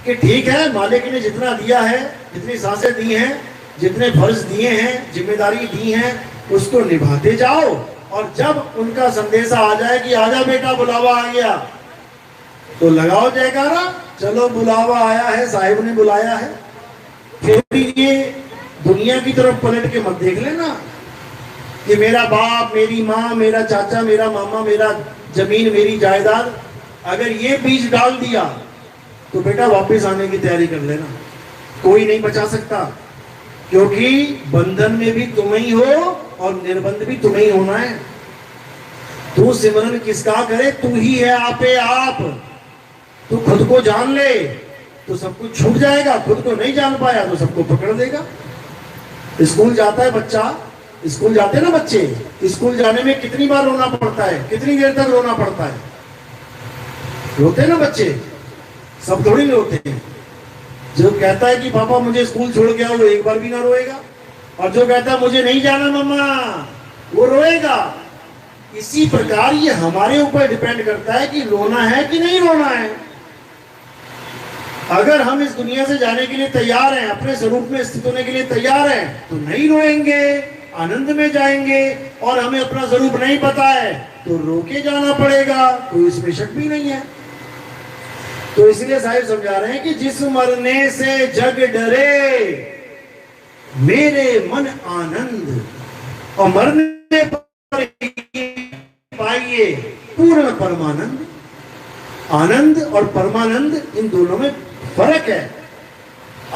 कि ठीक है, मालिक ने जितना दिया है, जितनी सांसें दी हैं, जितने फर्ज दिए हैं, जिम्मेदारी दी हैं, उसको निभाते जाओ। और जब उनका संदेशा आ जाए कि आजा बेटा बुलावा आ गया, तो लगाओ जयकारा, चलो बुलावा आया है, साहिब ने बुलाया है। फिर ये दुनिया की तरफ पलट के मत देख लेना कि मेरा बाप, मेरी माँ, मेरा चाचा, मेरा मामा, मेरा जमीन, मेरी जायदाद, अगर ये बीज डाल दिया तो बेटा वापस आने की तैयारी कर लेना। कोई नहीं बचा सकता, क्योंकि बंधन में भी तुम ही हो और निर्बंध भी तुम्हें ही होना है। तू सिमरन किसका करे? तू ही है आपे आप। तू खुद को जान ले तो सब कुछ छूट जाएगा, खुद को नहीं जान पाया तो सबको पकड़ देगा। स्कूल जाता है बच्चा, स्कूल जाते हैं ना बच्चे, स्कूल जाने में कितनी बार रोना पड़ता है, कितनी देर तक रोना पड़ता है? रोते हैं ना बच्चे, सब थोड़ी रोते हैं। जो कहता है कि पापा मुझे स्कूल छोड़ के आओ, वो एक बार भी ना रोएगा। और जो कहता है मुझे नहीं जाना मम्मा, वो रोएगा। इसी प्रकार ये हमारे ऊपर डिपेंड करता है कि रोना है कि नहीं रोना है। अगर हम इस दुनिया से जाने के लिए तैयार हैं, अपने स्वरूप में स्थित होने के लिए तैयार हैं, तो नहीं रोएंगे, आनंद में जाएंगे। और हमें अपना स्वरूप नहीं पता है तो रोके जाना पड़ेगा, कोई इसमें शक भी नहीं है। तो इसलिए साहिब समझा रहे हैं कि जिस मरने से जग डरे मेरे मन आनंद, और मरने पर पाइए पूर्ण परमानंद। आनंद और परमानंद, इन दोनों में फर्क है।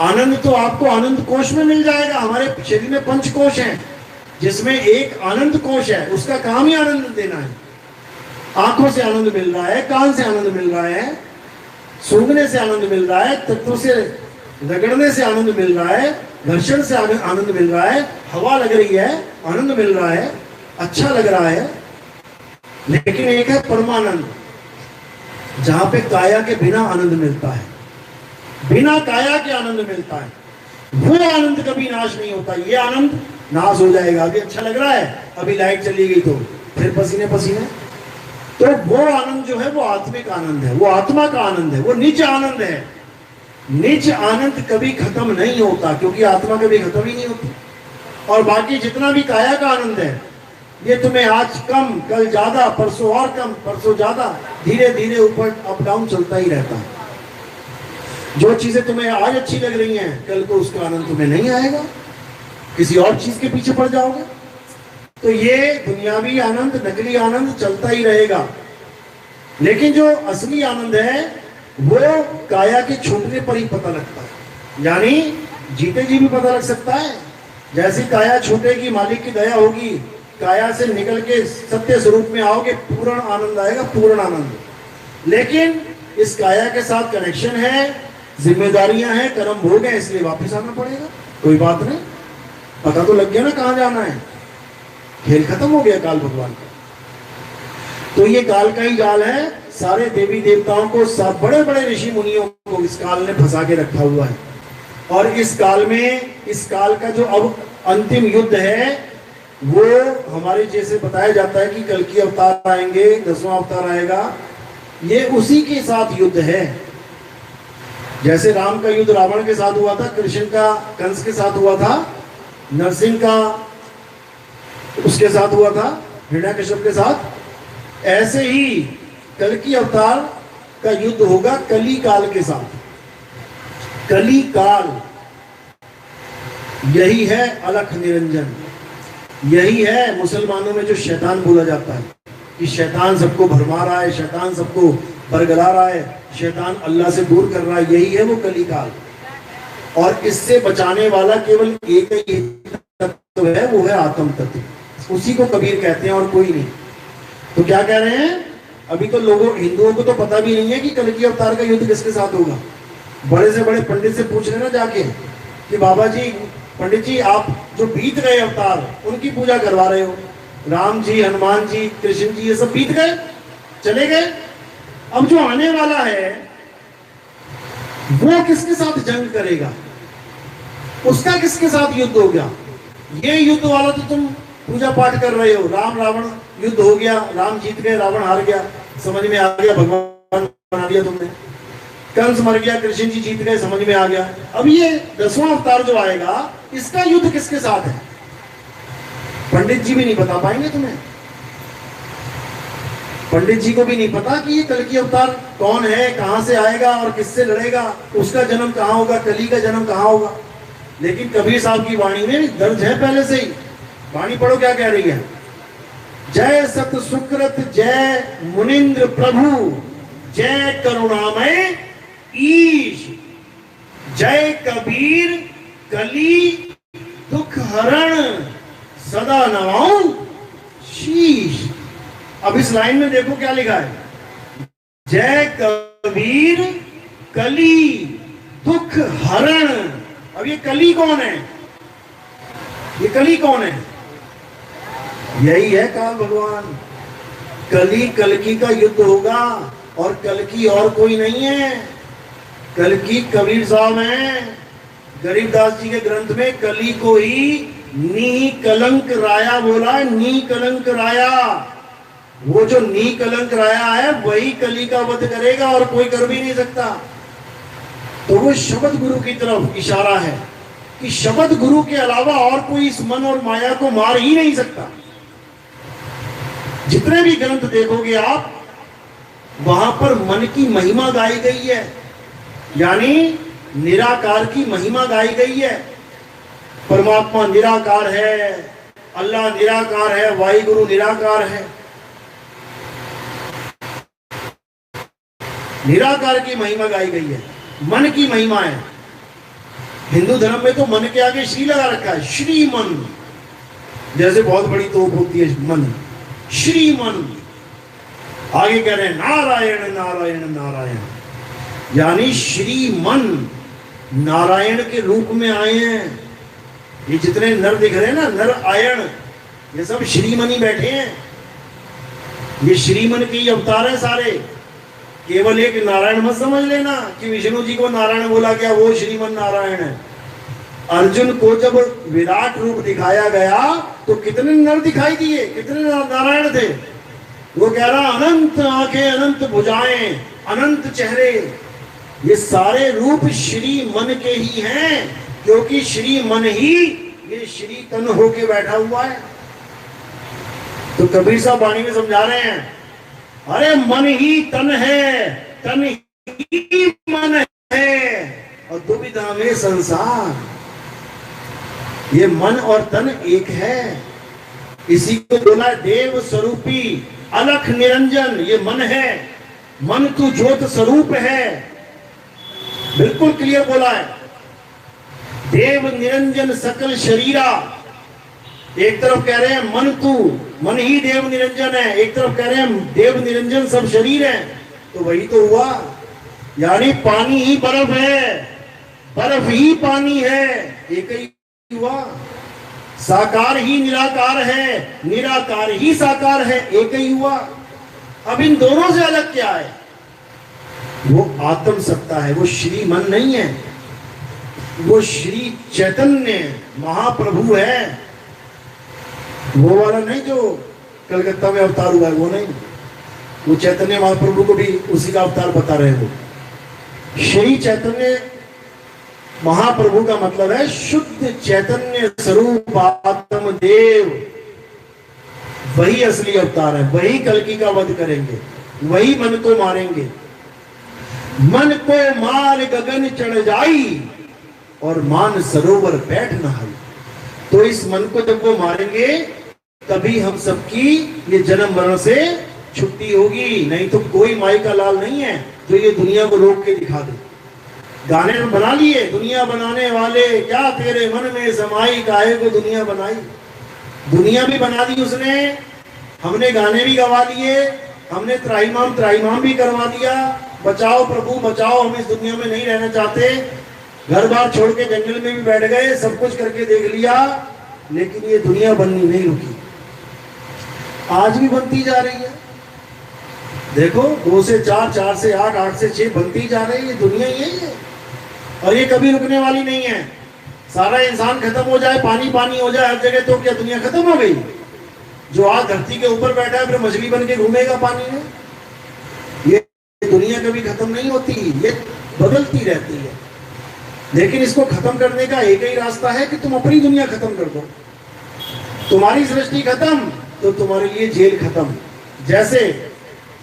आनंद तो आपको आनंद कोश में मिल जाएगा। हमारे शरीर में 5 कोश हैं, जिसमें एक आनंद कोश है, उसका काम ही आनंद देना है। आंखों से आनंद मिल रहा है, कान से आनंद मिल रहा है, सूंघने से आनंद मिल रहा है, तत्वों से रगड़ने से आनंद मिल रहा है, घर्षण से आनंद मिल रहा है, हवा लग रही है, आनंद मिल रहा है, अच्छा लग रहा है। लेकिन एक है परमानंद, जहां पे काया के बिना आनंद मिलता है, बिना काया के आनंद मिलता है। वो आनंद कभी नाश नहीं होता। ये आनंद नाश हो जाएगा। अभी अच्छा लग रहा है, अभी लाइट चली गई तो फिर पसीने पसीने। तो वो आनंद जो है वो आत्मिक आनंद है, वो आत्मा का आनंद है, वो निज आनंद है। निज आनंद कभी खत्म नहीं होता, क्योंकि आत्मा कभी खत्म ही नहीं होती। और बाकी जितना भी काया का आनंद है, ये तुम्हें आज कम, कल ज्यादा, परसों और कम, परसों ज्यादा, धीरे धीरे ऊपर अप डाउन चलता ही रहता है। जो चीजें तुम्हें आज अच्छी लग रही हैं, कल को उसका आनंद तुम्हें नहीं आएगा, किसी और चीज के पीछे पड़ जाओगे। तो ये दुनियावी आनंद, नकली आनंद चलता ही रहेगा। लेकिन जो असली आनंद है वो काया के छूटने पर ही पता लगता है। यानी जीते जी भी पता लग सकता है। जैसी काया छूटेगी, मालिक की दया होगी, काया से निकल के सत्य स्वरूप में आओगे, पूर्ण आनंद आएगा, पूर्ण आनंद। लेकिन इस काया के साथ कनेक्शन है, जिम्मेदारियां हैं, कर्म भोग है, इसलिए वापस आना पड़ेगा। कोई बात नहीं, पता तो लग गया ना कहां जाना है। खेल खत्म हो गया काल भगवान का। तो ये काल का ही जाल है। सारे देवी देवताओं को, सब बड़े बड़े ऋषि मुनियों को इस काल ने फंसा के रखा हुआ है। और इस काल में, इस काल का जो अब अंतिम युद्ध है, वो हमारे जैसे बताया जाता है कि कल की अवतार आएंगे, 10वां अवतार आएगा, ये उसी के साथ युद्ध है। जैसे राम का युद्ध रावण के साथ हुआ था, कृष्ण का कंस के साथ हुआ था, नरसिंह का उसके साथ हुआ था, हिरण्यकश्यप के साथ, ऐसे ही कल की अवतार का युद्ध होगा कली काल के साथ। कली काल, यही है अलख निरंजन, यही है मुसलमानों में जो शैतान बोला जाता है कि शैतान सबको भरमा रहा है, शैतान सबको बरगला रहा है, शैतान अल्लाह से दूर कर रहा है। यही है वो कली काल। और इससे बचाने वाला केवल एक ही तत्व है, वो है आत्म तत्व। उसी को कबीर कहते हैं और कोई नहीं। तो क्या कह रहे हैं, अभी तो लोगों, हिंदुओं को तो पता भी नहीं है कि कल की अवतार का युद्ध किसके साथ होगा। बड़े से बड़े पंडित से पूछ लेना जाके कि बाबा जी, पंडित जी, आप जो बीत गए अवतार उनकी पूजा करवा रहे हो, राम जी, हनुमान जी, कृष्ण जी, ये सब बीत गए, चले गए। अब जो आने वाला है वो किसके साथ जंग करेगा, उसका किसके साथ युद्ध हो गया? ये युद्ध वाला तो तुम पूजा पाठ कर रहे हो, राम रावण युद्ध हो गया, राम जीत गए, रावण हार गया, समझ में आ गया, भगवान बना दिया तुमने। कंस मर गया, कृष्ण जी जीत गए, समझ में आ गया। अब ये 10वां अवतार जो आएगा, इसका युद्ध किसके साथ है? पंडित जी भी नहीं बता पाएंगे तुम्हें। पंडित जी को भी नहीं पता कि ये कल्कि अवतार कौन है, कहां से आएगा और किससे लड़ेगा, उसका जन्म कहां होगा, कली का जन्म कहां होगा। लेकिन कबीर साहब की वाणी में दर्ज है पहले से ही। वाणी पढ़ो क्या कह रही है। जय सत सुकृत जय मुनिंद्र प्रभु, जय करुणामय ईश, जय कबीर कली दुख हरण, सदा नवाऊं शीश। अब इस लाइन में देखो क्या लिखा है, जय कबीर कली दुख हरण। अब ये कली कौन है? ये कली कौन है? यही है काल भगवान। कली कल्कि का युद्ध होगा और कल्कि और कोई नहीं है। कल्कि कबीर साहब हैं। गरीबदास जी के ग्रंथ में कली को ही नी कलंक राया बोला है, नी कलंक राया। वो जो नी कलंक राया है वही कली का वध करेगा और कोई कर भी नहीं सकता। तो वो शब्द गुरु की तरफ इशारा है कि शब्द गुरु के अलावा और कोई इस मन और माया को मार ही नहीं सकता। जितने भी ग्रंथ देखोगे आप, वहां पर मन की महिमा गाई गई है, यानी निराकार की महिमा गाई गई है। परमात्मा निराकार है, अल्लाह निराकार है, वाहिगुरु निराकार है। निराकार की महिमा गाई गई है, मन की महिमा है। हिंदू धर्म में तो मन के आगे श्री लगा रखा है, श्री मन, जैसे बहुत बड़ी तोप होती है मन, श्री मन। आगे कह रहे हैं नारायण नारायण नारायण, यानी श्री मन नारायण के रूप में आए हैं। ये जितने नर दिख रहे हैं ना, नर आयण, ये सब श्रीमन ही बैठे हैं। ये श्रीमन के ही अवतार है सारे। केवल एक नारायण मत समझ लेना कि विष्णु जी को नारायण बोला गया वो श्रीमन नारायण है। अर्जुन को जब विराट रूप दिखाया गया तो कितने नर दिखाई दिए, कितने नारायण थे। वो कह रहा अनंत आंखें, अनंत भुजाएं, अनंत चेहरे। ये सारे रूप श्री मन के ही हैं, क्योंकि श्री मन ही ये श्री तन होके बैठा हुआ है। तो कबीर साहब वाणी में समझा रहे हैं, अरे मन ही तन है, तन ही मन है, और दुविधा में संसार। ये मन और तन एक है। इसी को बोला देव स्वरूपी अलख निरंजन। ये मन है, मन तू ज्योत स्वरूप है, बिल्कुल क्लियर बोला है। देव निरंजन सकल शरीरा। एक तरफ कह रहे हैं मन तू, मन ही देव निरंजन है, एक तरफ कह रहे हैं देव निरंजन सब शरीर है। तो वही तो हुआ, यानी पानी ही बर्फ है, बर्फ ही पानी है, एक ही हुआ। साकार ही निराकार है, निराकार ही साकार है, एक ही हुआ। अब इन दोनों से अलग क्या है? वो आत्म सत्ता है, वो श्री मन नहीं है, वो श्री चैतन्य महाप्रभु है। वो वाला नहीं जो कलकत्ता में अवतार हुआ है, वो नहीं। वो चैतन्य महाप्रभु को भी उसी का अवतार बता रहे हो। श्री चैतन्य महाप्रभु का मतलब है शुद्ध चैतन्य स्वरूप आत्म देव। वही असली अवतार है, वही कल्कि का वध करेंगे, वही मन को मारेंगे। मन को मार गगन चढ़ जाई और मान सरोवर बैठ नहाई। तो इस मन को जब वो मारेंगे तभी हम सबकी ये जन्म मरण से छुट्टी होगी। नहीं तो कोई माई का लाल नहीं है जो ये दुनिया को रोक के दिखा दे। गाने में बना लिए, दुनिया बनाने वाले क्या तेरे मन में समाई, काहे को दुनिया बनाई। दुनिया भी बना दी उसने, हमने गाने भी गवा लिए, हमने त्राहिमाम भी करवा दिया, बचाओ प्रभु बचाओ, हम इस दुनिया में नहीं रहना चाहते, घर बार छोड़ के जंगल में भी बैठ गए, सब कुछ करके देख लिया, लेकिन ये दुनिया बननी नहीं रुकी, आज भी बनती जा रही है। देखो 2 से 4, 4 से 8, 8 से 6 बनती जा रही है, ये दुनिया यही है और ये कभी रुकने वाली नहीं है। सारा इंसान खत्म हो जाए, पानी पानी हो जाए हर जगह, तो क्या दुनिया खत्म हो गई? जो आज धरती के ऊपर बैठा है फिर मछली बन के घूमेगा पानी में? ये दुनिया कभी खत्म नहीं होती, ये बदलती रहती है। लेकिन इसको खत्म करने का एक ही रास्ता है कि तुम अपनी दुनिया खत्म कर दो। तुम्हारी सृष्टि खत्म तो तुम्हारे लिए जेल खत्म। जैसे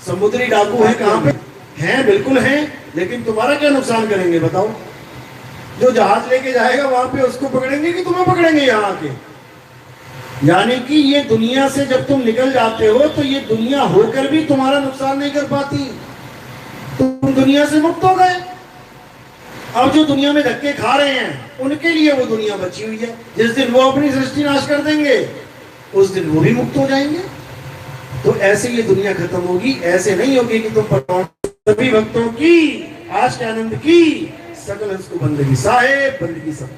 समुद्री डाकू है, कहां पे हैं? बिल्कुल हैं, लेकिन तुम्हारा क्या नुकसान करेंगे बताओ? जो जहाज लेके जाएगा वहां पे उसको पकड़ेंगे कि तुम्हें पकड़ेंगे यहाँ आके? यानी कि ये दुनिया से जब तुम निकल जाते हो तो ये दुनिया होकर भी तुम्हारा नुकसान नहीं कर पाती, तुम दुनिया से मुक्त हो गए। अब जो दुनिया में धक्के खा रहे हैं उनके लिए वो दुनिया बची हुई है। जिस दिन वो अपनी सृष्टि नाश कर देंगे उस दिन वो भी मुक्त हो जाएंगे। तो ऐसे ये दुनिया खत्म होगी, ऐसे नहीं होगी कि तुम सभी भक्तों की आज के आनंद की सकल हंस को बंदगी साहेब बंदगी सब।